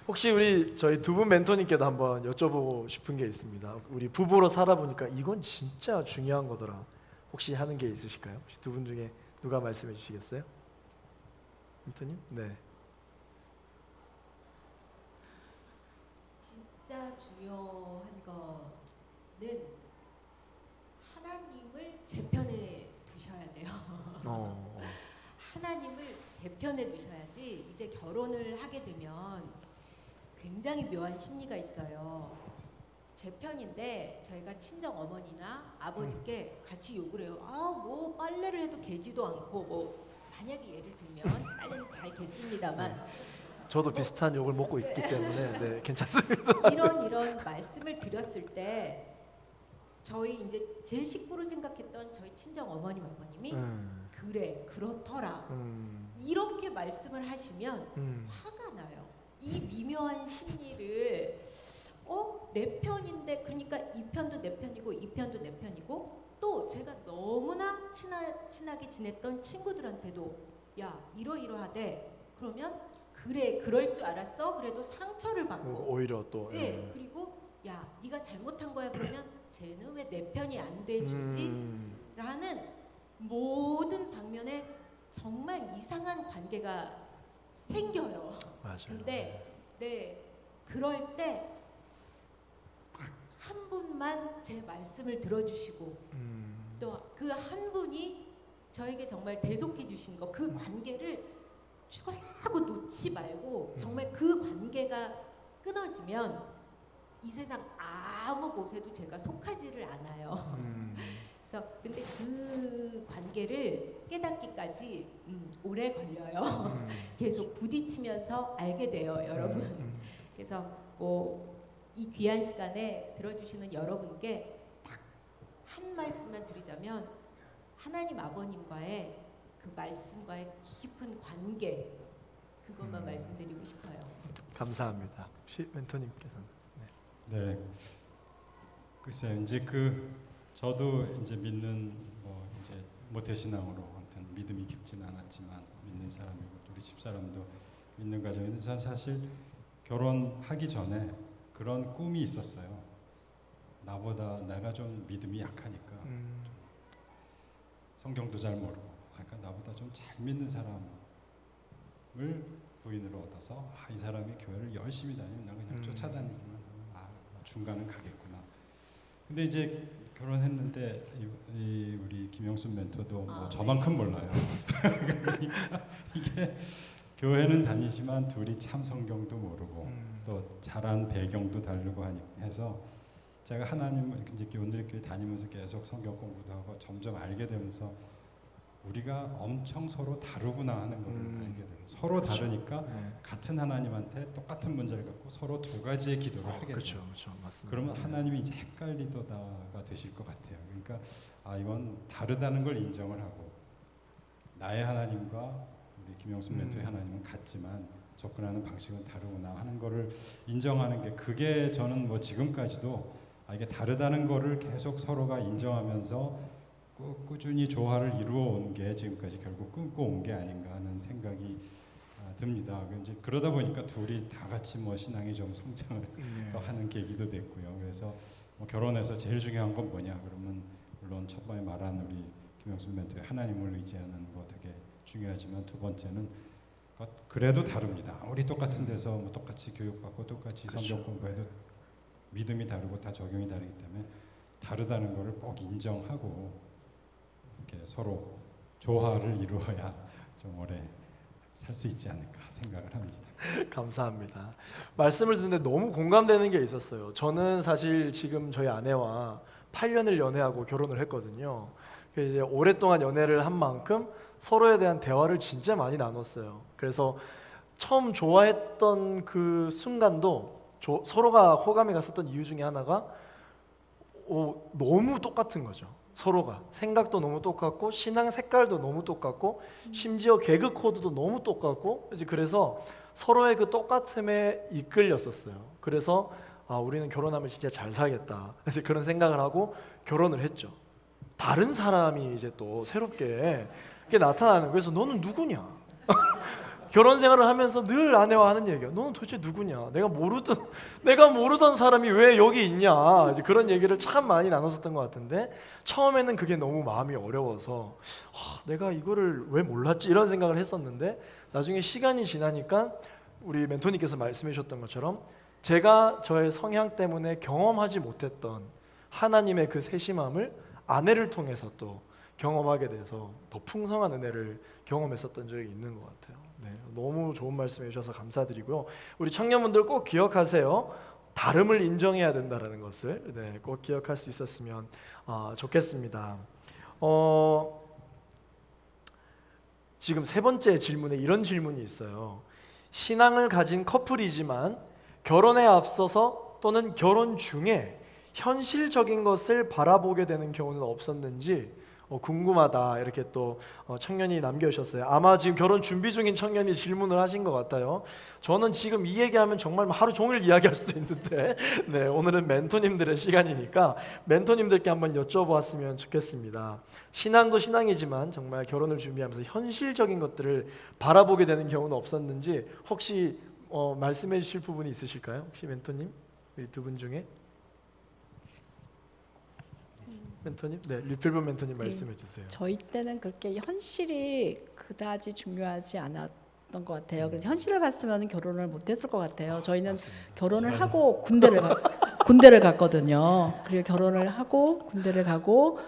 혹시 우리 저희 두 분 멘토님께도 한번 여쭤보고 싶은 게 있습니다. 우리 부부로 살아보니까 이건 진짜 중요한 거더라. 혹시 하는 게 있으실까요? 혹시 두 분 중에 누가 말씀해 주시겠어요? 멘토님? 네. 진짜 중요한 거는 하나님을 제 편에 두셔야 돼요. 하나님을 제 편에 두셔야지 이제 결혼을 하게 되면 굉장히 묘한 심리가 있어요. 제 편인데 저희가 친정 어머니나 아버지께 같이 욕을 해요. 뭐 빨래를 해도 개지도 않고 뭐 만약에 예를 들면 빨래는 잘 겠습니다만 저도 비슷한 욕을 먹고 있기 때문에 괜찮습니다. 이런 말씀을 드렸을 때 저희 이제 제 식구로 생각했던 저희 친정 어머님 아버님이 그래 그렇더라 이렇게 말씀을 하시면 화가 나요. 이 미묘한 심리를 내 편인데 그러니까 이 편도 내 편이고 이 편도 내 편이고 또 제가 너무나 친한 친하게 지냈던 친구들한테도 야 이러이러하대. 그러면 그래 그럴 줄 알았어. 그래도 상처를 받고. 오히려 또 네, 그리고 야 네가 잘못한 거야. 그러면 쟤는 왜 내 편이 안 돼주지? 라는 모든 방면에 정말 이상한 관계가 생겨요. 맞아요. 근데 네 그럴 때 딱 한 분만 제 말씀을 들어주시고 또 그 한 분이 저에게 정말 대속해 주신 거 그 관계를 추가하고 놓지 말고 정말 그 관계가 끊어지면 이 세상 아무 곳에도 제가 속하지를 않아요. 그래서 근데 그 관계를 깨닫기까지 오래 걸려요. 계속 부딪히면서 알게 돼요, 여러분. 그래서 뭐 이 귀한 시간에 들어주시는 여러분께 딱 한 말씀만 드리자면 하나님 아버님과의 그 말씀과의 깊은 관계 그것만 말씀드리고 싶어요. 감사합니다. 혹시 멘토님께서는? 네. 글쎄요, 이제 저도 이제 믿는 뭐 이제 모태신앙으로 아무튼 믿음이 깊지는 않았지만 믿는 사람이고 또 우리 집사람도 믿는 가정인데 저는 사실 결혼하기 전에 그런 꿈이 있었어요. 나보다 내가 좀 믿음이 약하니까 성경도 잘 모르고 그러니까 나보다 좀 잘 믿는 사람을 부인으로 얻어서 이 사람이 교회를 열심히 다니면 나 그냥 쫓아다니기만 하면 중간은 가겠구나. 근데 이제 결혼했는데 우리 김영순 멘토도 뭐 저만큼 몰라요. 그러니까 이게 교회는 다니지만 둘이 참 성경도 모르고 또 자란 배경도 다르고 해서 제가 하나님 이제 오늘교회 다니면서 계속 성경 공부도 하고 점점 알게 되면서 우리가 엄청 서로 다르구나 하는 걸 알게 돼요. 서로 그렇죠. 다르니까 네. 같은 하나님한테 똑같은 문제를 갖고 서로 두 가지의 기도를 하게 돼요. 그렇죠, 그렇죠, 맞습니다. 그러면 하나님이 이제 헷갈리다가 되실 것 같아요. 그러니까 이건 다르다는 걸 인정을 하고 나의 하나님과 우리 김영순 멘토의 하나님은 같지만 접근하는 방식은 다르구나 하는 거를 인정하는 게 그게 저는 뭐 지금까지도 이게 다르다는 거를 계속 서로가 인정하면서 꾸준히 조화를 이루어 온 게 지금까지 결국 끊고 온 게 아닌가 하는 생각이 듭니다. 이제 그러다 보니까 둘이 다 같이 뭐 신앙이 좀 성장을 더 하는 계기도 됐고요. 그래서 뭐 결혼해서 제일 중요한 건 뭐냐 그러면 물론 첫 번에 말한 우리 김영순 멘토의 하나님을 의지하는 거 되게 중요하지만 두 번째는 그래도 다릅니다. 우리 똑같은 데서 뭐 똑같이 교육받고 똑같이 성경 공부해도 믿음이 다르고 다 적용이 다르기 때문에 다르다는 것을 꼭 인정하고 이렇게 서로 조화를 이루어야 좀 오래 살 수 있지 않을까 생각을 합니다. 감사합니다. 말씀을 듣는데 너무 공감되는 게 있었어요. 저는 사실 지금 저희 아내와 8년을 연애하고 결혼을 했거든요. 이제 오랫동안 연애를 한 만큼 서로에 대한 대화를 진짜 많이 나눴어요. 그래서 처음 좋아했던 그 순간도 서로가 호감이 갔었던 이유 중에 하나가 너무 똑같은 거죠. 서로가 생각도 너무 똑같고 신앙 색깔도 너무 똑같고 심지어 개그 코드도 너무 똑같고 이제 그래서 서로의 그 똑같음에 이끌렸었어요. 그래서 우리는 결혼하면 진짜 잘 살겠다. 그래서 그런 생각을 하고 결혼을 했죠. 다른 사람이 이제 또 새롭게 이렇게 나타나는 거예요. 그래서 너는 누구냐? 결혼 생활을 하면서 늘 아내와 하는 얘기야. 너는 도대체 누구냐? 내가 모르던 사람이 왜 여기 있냐? 이제 그런 얘기를 참 많이 나눴었던 것 같은데 처음에는 그게 너무 마음이 어려워서 내가 이거를 왜 몰랐지? 이런 생각을 했었는데 나중에 시간이 지나니까 우리 멘토님께서 말씀해 주셨던 것처럼 제가 저의 성향 때문에 경험하지 못했던 하나님의 그 세심함을 아내를 통해서 또 경험하게 돼서 더 풍성한 은혜를 경험했었던 적이 있는 것 같아요. 네, 너무 좋은 말씀해 주셔서 감사드리고요. 우리 청년분들 꼭 기억하세요. 다름을 인정해야 된다는 것을 꼭 기억할 수 있었으면 좋겠습니다. 지금 세 번째 질문에 이런 질문이 있어요. 신앙을 가진 커플이지만 결혼에 앞서서 또는 결혼 중에 현실적인 것을 바라보게 되는 경우는 없었는지 궁금하다 이렇게 또 청년이 남겨주셨어요. 아마 지금 결혼 준비 중인 청년이 질문을 하신 것 같아요. 저는 지금 이 얘기하면 정말 하루 종일 이야기할 수도 있는데 네, 오늘은 멘토님들의 시간이니까 멘토님들께 한번 여쭤보았으면 좋겠습니다. 신앙도 신앙이지만 정말 결혼을 준비하면서 현실적인 것들을 바라보게 되는 경우는 없었는지 혹시 말씀해 주실 부분이 있으실까요? 혹시 멘토님? 우리 두 분 중에? 멘토님? 네, 류필분 멘토님 말씀해 주세요. 저희 때는 그렇게 현실이 그다지 중요하지 않았던 것 같아요. 그래서 현실을 봤으면 결혼을 못했을 것 같아요. 저희는 맞습니다. 결혼을 하고 군대를 갔거든요. 그리고 결혼을 하고 군대를 가고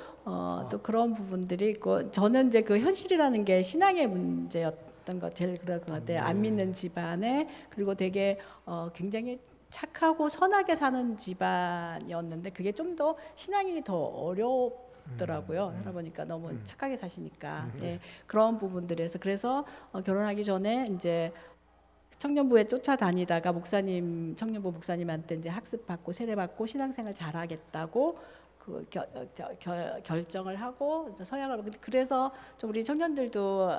또 그런 부분들이 있고 저는 이제 그 현실이라는 게 신앙의 문제였던 것 제일 그런 것 같아요. 안 믿는 집안에 그리고 되게 굉장히 착하고 선하게 사는 집안이었는데 그게 좀 더 신앙이 더 어렵더라고요. 살아보니까 너무 착하게 사시니까 예, 그런 부분들에서 그래서 결혼하기 전에 이제 청년부에 쫓아다니다가 청년부 목사님한테 이제 학습받고 세례받고 신앙생활 잘하겠다고 결정을 하고 서양을 그래서 좀 우리 청년들도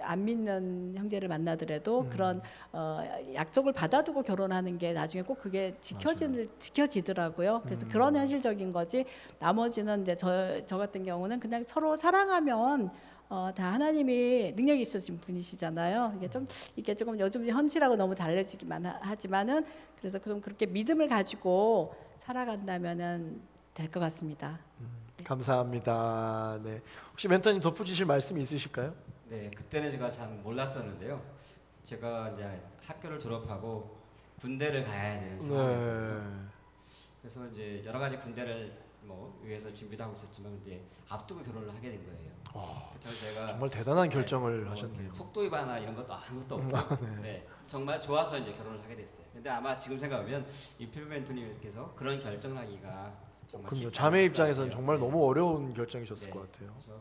안 믿는 형제를 만나더라도 그런 약속을 받아두고 결혼하는 게 나중에 꼭 그게 지켜지더라고요. 그래서 그런 현실적인 거지 나머지는 이제 저 같은 경우는 그냥 서로 사랑하면 다 하나님이 능력이 있으신 분이시잖아요. 이게 조금 요즘 현실하고 너무 달라지기만 하지만은 그래서 좀 그렇게 믿음을 가지고 살아간다면은 될 것 같습니다. 감사합니다. 네, 혹시 멘토님 덧붙이실 말씀이 있으실까요? 네, 그때는 제가 참 몰랐었는데요. 제가 이제 학교를 졸업하고 군대를 가야 되는 상황이었거든요. 네. 그래서 이제 여러 가지 군대를 뭐 위해서 준비도 하고 있었지만 이제 앞두고 결혼을 하게 된 거예요. 그래서 제가 정말 대단한 네, 결정을 뭐 하셨네요. 이렇게 속도 위반이나 이런 것도 아무것도 없고 네, 정말 좋아서 이제 결혼을 하게 됐어요. 근데 아마 지금 생각하면 이 필멘토님께서 그런 결정을 하기가 정말 그럼요. 쉽지 자매 않았을 입장에서는 것 같아요. 정말 네. 너무 어려운 결정이셨을 네. 것 같아요. 그래서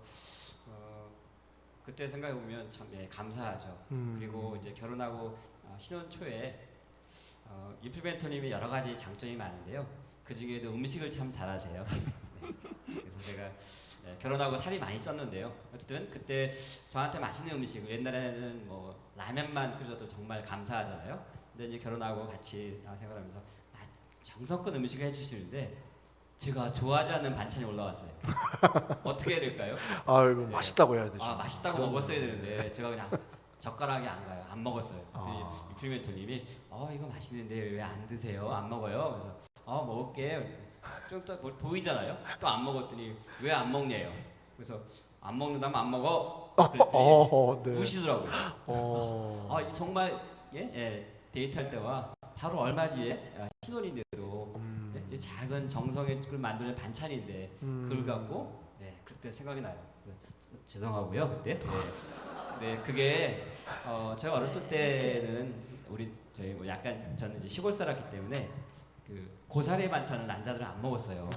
그때 생각해 보면 참 감사하죠. 그리고 이제 결혼하고 신혼 초에 유필벤토님이 여러 가지 장점이 많은데요. 그 중에도 음식을 참 잘하세요. 네. 그래서 제가 결혼하고 살이 많이 쪘는데요. 어쨌든 그때 저한테 맛있는 음식 옛날에는 뭐 라면만 끓여도 정말 감사하잖아요. 근데 이제 결혼하고 같이 생활하면서 정성껏 음식을 해주시는데 제가 좋아하지 않는 반찬이 올라왔어요. 어떻게 해야 될까요? 아이고 네. 맛있다고 해야 되죠. 맛있다고 그럼. 먹었어야 되는데 제가 그냥 젓가락이 안 가요. 안 먹었어요. 그랬더니 아. 유필멘토님이 이거 맛있는데 왜 안 드세요? 안 먹어요? 그래서 먹을게. 좀 이따 보이잖아요. 또 안 먹었더니 왜 안 먹냐요. 그래서 안 먹는다면 안 먹어. 그랬더니 네. 우시더라고요. 정말 데이트할 때와 바로 얼마 뒤에 신혼인데도 이 작은 정성의 걸 만드는 반찬인데 그걸 갖고 그때 생각이 나요. 죄송하고요 그때. 네, 그게 제가 어렸을 때는 저희 뭐 약간 저는 이제 시골 살았기 때문에 그 고사리 반찬을 남자들은 안 먹었어요.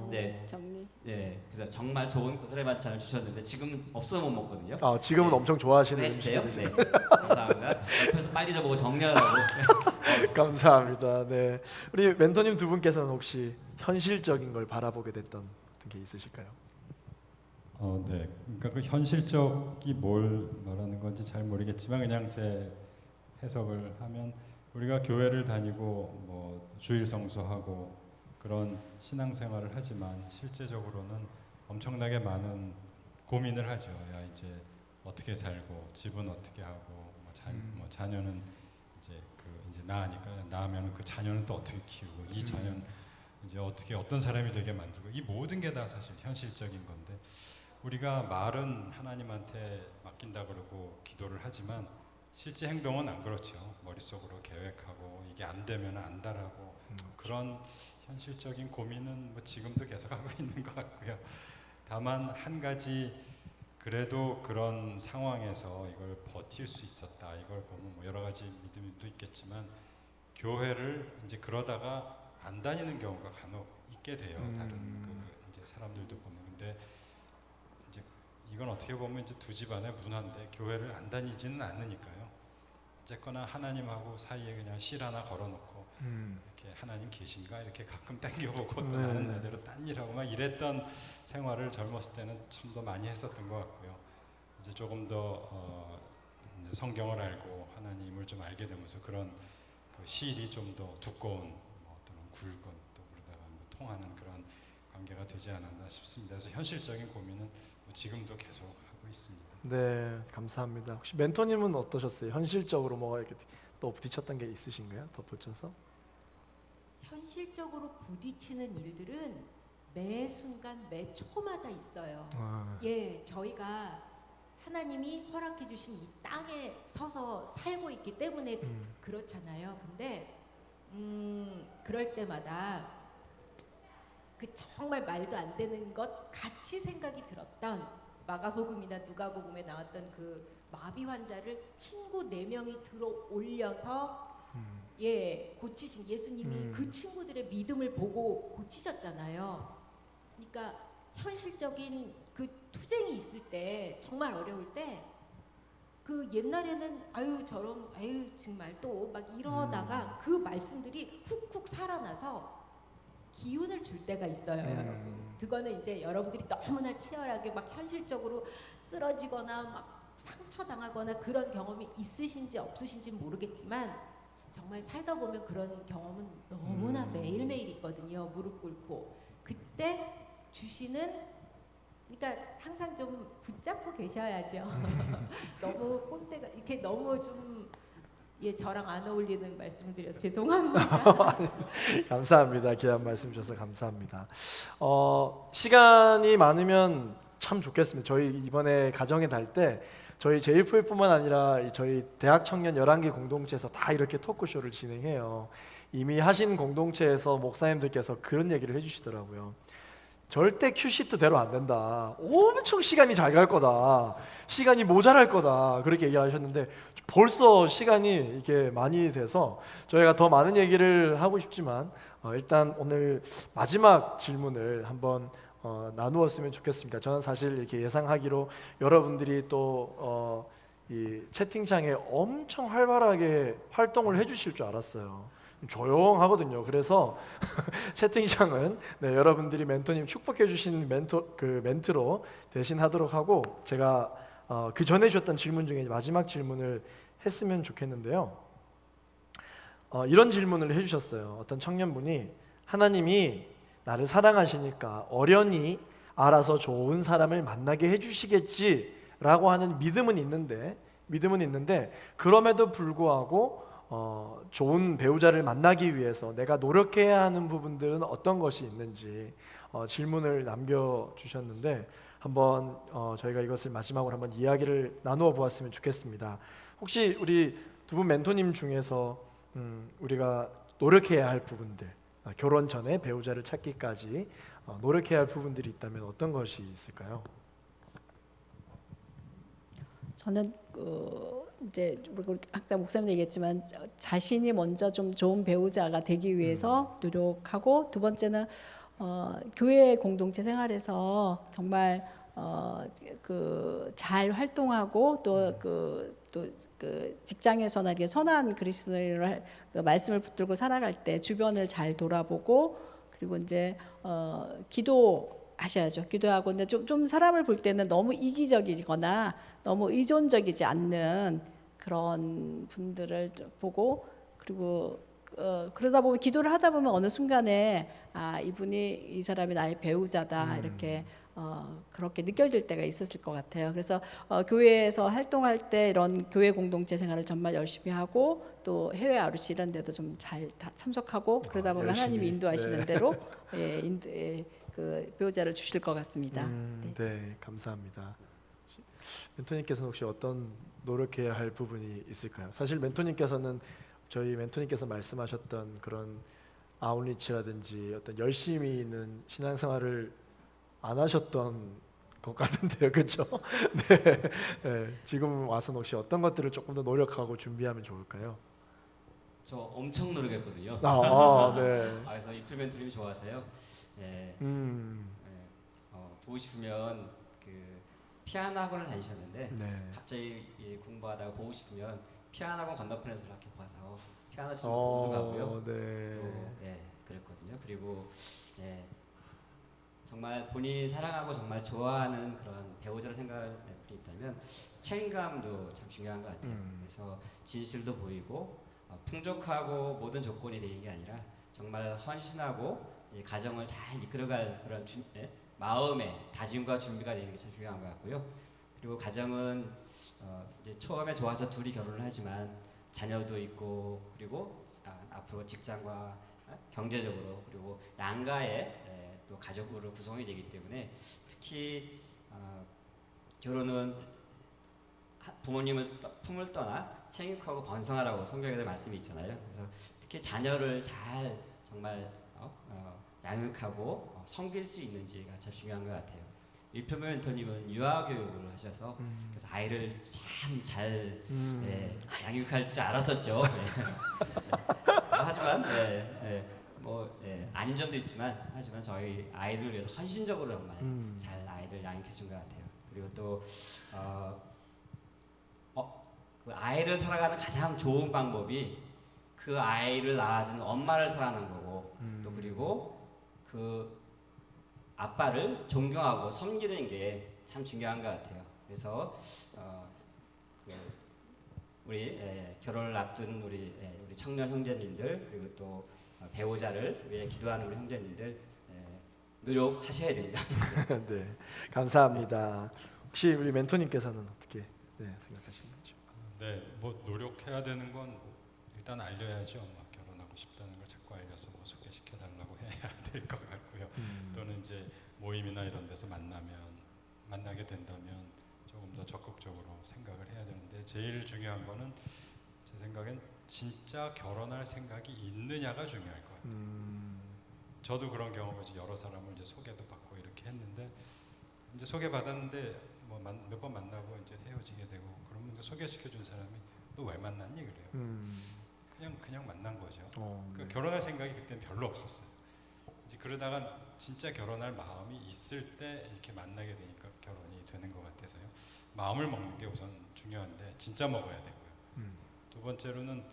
네, 정리. 네, 그래서 정말 좋은 고사리 반찬을 주셨는데 지금 없어서 못 먹거든요. 지금은 네. 엄청 좋아하시는 해주세요. 음식이죠. 네, 감사합니다. 옆에서 빨리 저보고 정리하라고. 감사합니다. 네, 우리 멘토님 두 분께서는 혹시 현실적인 걸 바라보게 됐던 어떤 게 있으실까요? 네. 그러니까 그 현실적이 뭘 말하는 건지 잘 모르겠지만 그냥 제 해석을 하면 우리가 교회를 다니고 뭐 주일 성수하고 그런 신앙생활을 하지만 실제적으로는 엄청나게 많은 고민을 하죠. 야 이제 어떻게 살고 집은 어떻게 하고 뭐 자녀는 이제 낳으니까 낳으면 그 자녀는 또 어떻게 키우고 이 자녀는 이제 어떤 사람이 되게 만들고 이 모든 게 다 사실 현실적인 건데 우리가 말은 하나님한테 맡긴다 그러고 기도를 하지만 실제 행동은 안 그렇죠. 머릿속으로 계획하고 이게 안 되면 안다라고 그런 현실적인 고민은 뭐 지금도 계속하고 있는 것 같고요. 다만 한 가지 그래도 그런 상황에서 이걸 버틸 수 있었다. 이걸 보면 뭐 여러 가지 믿음도 있겠지만 교회를 이제 그러다가 안 다니는 경우가 간혹 있게 돼요. 다른 이제 사람들도 보면 근데 이제 이건 어떻게 보면 이제 두 집안의 문화인데 교회를 안 다니지는 않으니까요. 어쨌거나 하나님하고 사이에 그냥 실 하나 걸어놓고 이렇게 하나님 계신가 이렇게 가끔 땡겨보고 또 네. 나는 나대로 딴 일하고 막 이랬던 생활을 젊었을 때는 참 더 많이 했었던 것 같고요. 이제 조금 더 이제 성경을 알고 하나님을 좀 알게 되면서 그런 그 시일이 좀 더 두꺼운 어떤 굵은 또 그러다가 뭐 통하는 그런 관계가 되지 않았나 싶습니다. 그래서 현실적인 고민은 뭐 지금도 계속 하고 있습니다. 네, 감사합니다. 혹시 멘토님은 어떠셨어요? 현실적으로 뭐 이렇게 또 부딪혔던 게 있으신가요? 덧붙여서? 현실적으로 부딪히는 일들은 매 순간 매 초마다 있어요. 아, 예, 저희가 하나님이 허락해 주신 이 땅에 서서 살고 있기 때문에 그렇잖아요. 근데 그럴 때마다 그 정말 말도 안 되는 것 같이 생각이 들었던 마가복음이나 누가복음에 나왔던 그 마비 환자를 친구 4명이 들어 올려서 예, 고치신 예수님이 그 친구들의 믿음을 보고 고치셨잖아요. 그러니까 현실적인 그 투쟁이 있을 때 정말 어려울 때 그 옛날에는 아유 저런 아유 정말 또 막 이러다가 그 말씀들이 훅훅 살아나서 기운을 줄 때가 있어요, 여러분. 그거는 이제 여러분들이 너무나 치열하게 막 현실적으로 쓰러지거나 막 상처당하거나 그런 경험이 있으신지 없으신지 모르겠지만 정말 살다 보면 그런 경험은 너무나 매일매일 있거든요. 무릎 꿇고 그때 주시는 그러니까 항상 좀 붙잡고 계셔야죠. 너무 꼰대가 이렇게 너무 좀 예, 저랑 안 어울리는 말씀을 드려서 죄송합니다. 감사합니다. 귀한 말씀 주셔서 감사합니다. 시간이 많으면 참 좋겠습니다. 저희 이번에 가정에 달 때 저희 JFL뿐만 아니라 저희 대학 청년 11개 공동체에서 다 이렇게 토크쇼를 진행해요. 이미 하신 공동체에서 목사님들께서 그런 얘기를 해주시더라고요. 절대 큐시트대로 안 된다. 엄청 시간이 잘 갈 거다. 시간이 모자랄 거다. 그렇게 얘기하셨는데 벌써 시간이 이렇게 많이 돼서 저희가 더 많은 얘기를 하고 싶지만 일단 오늘 마지막 질문을 한번 나누었으면 좋겠습니다. 저는 사실 이렇게 예상하기로 여러분들이 또 이 채팅창에 엄청 활발하게 활동을 해주실 줄 알았어요. 조용하거든요. 그래서 채팅창은 네, 여러분들이 멘토님 축복해 주신 멘트로 대신하도록 하고 제가 그 전에 주셨던 질문 중에 마지막 질문을 했으면 좋겠는데요. 이런 질문을 해주셨어요. 어떤 청년분이 하나님이 나를 사랑하시니까 어련히 알아서 좋은 사람을 만나게 해주시겠지라고 하는 믿음은 있는데 그럼에도 불구하고 좋은 배우자를 만나기 위해서 내가 노력해야 하는 부분들은 어떤 것이 있는지 질문을 남겨주셨는데 한번 저희가 이것을 마지막으로 한번 이야기를 나누어 보았으면 좋겠습니다. 혹시 우리 두 분 멘토님 중에서 우리가 노력해야 할 부분들, 결혼 전에 배우자를 찾기까지 노력해야 할 부분들이 있다면 어떤 것이 있을까요? 저는 이제 항상 목사님도 얘기했지만 자신이 먼저 좀 좋은 배우자가 되기 위해서 노력하고, 두 번째는 교회 공동체 생활에서 정말 잘 활동하고 또 그 직장에서나 이렇게 선한 그리스도인을 그 말씀을 붙들고 살아갈 때 주변을 잘 돌아보고, 그리고 이제 기도하셔야죠. 기도하고, 근데 좀 사람을 볼 때는 너무 이기적이거나 너무 의존적이지 않는 그런 분들을 보고, 그리고 그러다 보면 기도를 하다 보면 어느 순간에 이 사람이 나의 배우자다 이렇게 그렇게 느껴질 때가 있었을 것 같아요. 그래서 교회에서 활동할 때 이런 교회 공동체 생활을 정말 열심히 하고, 또 해외 아루시 이런 데도 좀 잘 참석하고, 그러다 보면 열심히. 하나님이 인도하시는 네. 대로 그 배우자를 주실 것 같습니다. 네, 감사합니다. 멘토님께서는 혹시 어떤 노력해야 할 부분이 있을까요? 사실 저희 멘토님께서 말씀하셨던 그런 아웃리치라든지 어떤 열심히 있는 신앙생활을 안 하셨던 것 같은데요, 그렇죠? 네, 지금 와서는 혹시 어떤 것들을 조금 더 노력하고 준비하면 좋을까요? 저 엄청 노력했거든요. 네. 그래서 이플 멘토님이 좋아서요. 예, 보고 싶으면 그 피아노 학원을 다니셨는데 네. 갑자기 공부하다가 보고 싶으면 피아노 학원 건너편에서 이렇게 봐서 피아노 치는 거 가고요. 네. 또 그랬거든요. 그리고 예, 정말 본인이 사랑하고 정말 좋아하는 그런 배우자를 생각할 분이 있다면 책임감도 참 중요한 것 같아요. 그래서 진실도 보이고 풍족하고 모든 조건이 되는 게 아니라 정말 헌신하고 이 가정을 잘 이끌어갈 그런 마음의 다짐과 준비가 되는 게 참 중요한 것 같고요. 그리고 가정은 이제 처음에 좋아서 둘이 결혼을 하지만 자녀도 있고 그리고 앞으로 직장과 경제적으로 그리고 양가의 또 가족으로 구성이 되기 때문에 특히 결혼은 부모님을 품을 떠나 생육하고 번성하라고 성경에도 말씀이 있잖아요. 그래서 특히 자녀를 잘 정말 양육하고 섬길 수 있는지가 참 중요한 것 같아요. 일표면 멘토님은 유아 교육을 하셔서 그래서 아이를 참 잘 양육할 줄 알았었죠. 하지만 아닌 점도 있지만 하지만 저희 아이들을 위해서 헌신적으로 정말 잘 아이들 양육해 준 것 같아요. 그리고 또 그 아이를 사랑하는 가장 좋은 방법이 그 아이를 낳아준 엄마를 사랑하는 거고 또 그리고 그 아빠를 존경하고 섬기는 게 참 중요한 것 같아요. 그래서 우리 결혼을 앞둔 우리 청년 형제님들 그리고 또 배우자를 위해 기도하는 우리 형제님들 노력하셔야 됩니다. 네, 감사합니다. 혹시 우리 멘토님께서는 어떻게 생각하시는지? 네, 뭐 노력해야 되는 건 일단 알려야죠. 막 결혼하고 싶다는 걸 자꾸 알려서 뭐 소개시켜 달라고 해야 될 것 같고요. 또는 이제 모임이나 이런 데서 만나게 된다면 조금 더 적극적으로 생각을 해야 되는데 제일 중요한 거는 제 생각엔 진짜 결혼할 생각이 있느냐가 중요할 것 같아요. 저도 그런 경험을 여러 사람을 이제 소개도 받고 이렇게 했는데 이제 소개 받았는데 뭐 몇 번 만나고 이제 헤어지게 되고 그러면 이제 소개시켜 준 사람이 너 왜 만났니 그래요. 그냥 만난 거죠. 네. 결혼할 생각이 그때는 별로 없었어요. 이제 그러다가 진짜 결혼할 마음이 있을 때 이렇게 만나게 되니까 결혼이 되는 것 같아서요. 마음을 먹는 게 우선 중요한데 진짜 먹어야 되고요. 두 번째로는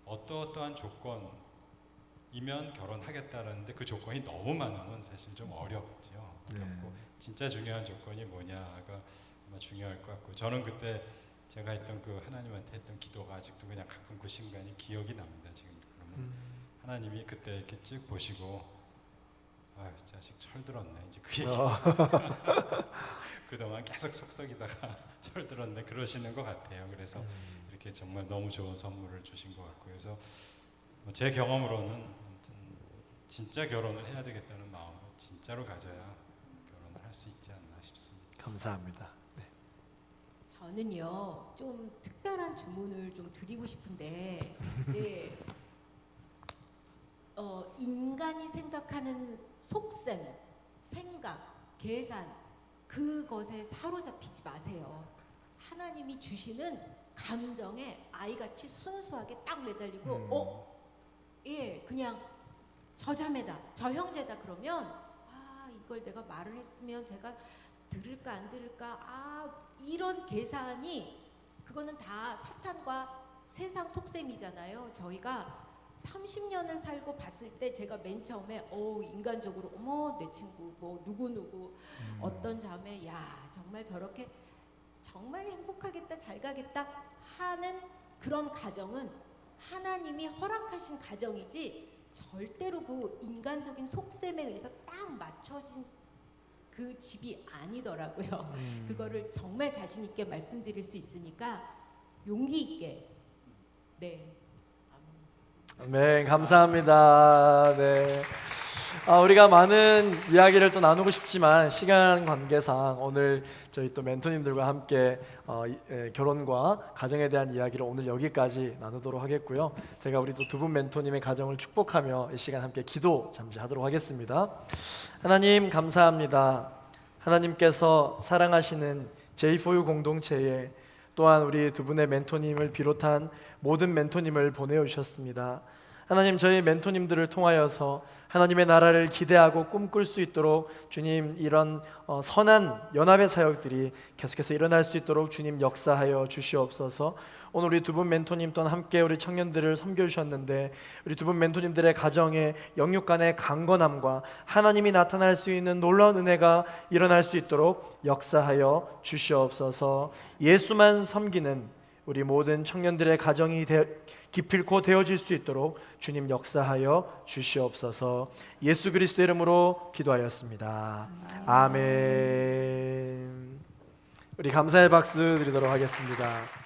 어떠한 조건이면 결혼하겠다라는데 그 조건이 너무 많으면 사실 좀 어렵죠. 어렵고 진짜 중요한 조건이 뭐냐가 아마 중요할 것 같고 저는 그때 제가 했던 그 하나님한테 했던 기도가 아직도 그냥 가끔 그 순간이 기억이 납니다. 지금 그러면 하나님이 그때 이렇게 쭉 보시고 아유 자식 철들었네 이제 그 얘기 그동안 계속 속썩이다가 철들었네 그러시는 것 같아요. 그래서 이렇게 정말 너무 좋은 선물을 주신 것 같고 그래서 제 경험으로는 진짜 결혼을 해야 되겠다는 마음을 진짜로 가져야 결혼을 할 수 있지 않나 싶습니다. 감사합니다. 네. 저는요 좀 특별한 주문을 좀 드리고 싶은데 인간이 생각하는 속셈, 생각, 계산 그것에 사로잡히지 마세요. 하나님이 주시는 감정에 아이같이 순수하게 딱 매달리고 그냥 저 자매다, 저 형제다 그러면 이걸 내가 말을 했으면 제가 들을까 안 들을까 이런 계산이 그거는 다 사탄과 세상 속셈이잖아요. 저희가 30년을 살고 봤을 때 제가 맨 처음에 인간적으로 어머 내 친구 뭐 누구 어떤 자매 정말 저렇게 정말 행복하겠다 잘 가겠다 하는 그런 가정은 하나님이 허락하신 가정이지 절대로 그 인간적인 속셈에 의해서 딱 맞춰진 그 집이 아니더라고요. 그거를 정말 자신 있게 말씀드릴 수 있으니까 용기 있게 네, 감사합니다. 네. 우리가 많은 이야기를 또 나누고 싶지만 시간 관계상 오늘 저희 또 멘토님들과 함께 결혼과 가정에 대한 이야기를 오늘 여기까지 나누도록 하겠고요. 제가 우리 또 두 분 멘토님의 가정을 축복하며 이 시간 함께 기도 잠시 하도록 하겠습니다. 하나님 감사합니다. 하나님께서 사랑하시는 J4U 공동체에 또한 우리 두 분의 멘토님을 비롯한 모든 멘토님을 보내주셨습니다. 하나님, 저희 멘토님들을 통하여서 하나님의 나라를 기대하고 꿈꿀 수 있도록 주님, 이런 선한 연합의 사역들이 계속해서 일어날 수 있도록 주님 역사하여 주시옵소서. 오늘 우리 두 분 멘토님 또한 함께 우리 청년들을 섬겨주셨는데, 우리 두 분 멘토님들의 가정에 영육 간의 강건함과 하나님이 나타날 수 있는 놀라운 은혜가 일어날 수 있도록 역사하여 주시옵소서. 예수만 섬기는 우리 모든 청년들의 가정이 기필코 되어질 수 있도록 주님 역사하여 주시옵소서. 예수 그리스도 이름으로 기도하였습니다. 아멘. 우리 감사의 박수 드리도록 하겠습니다.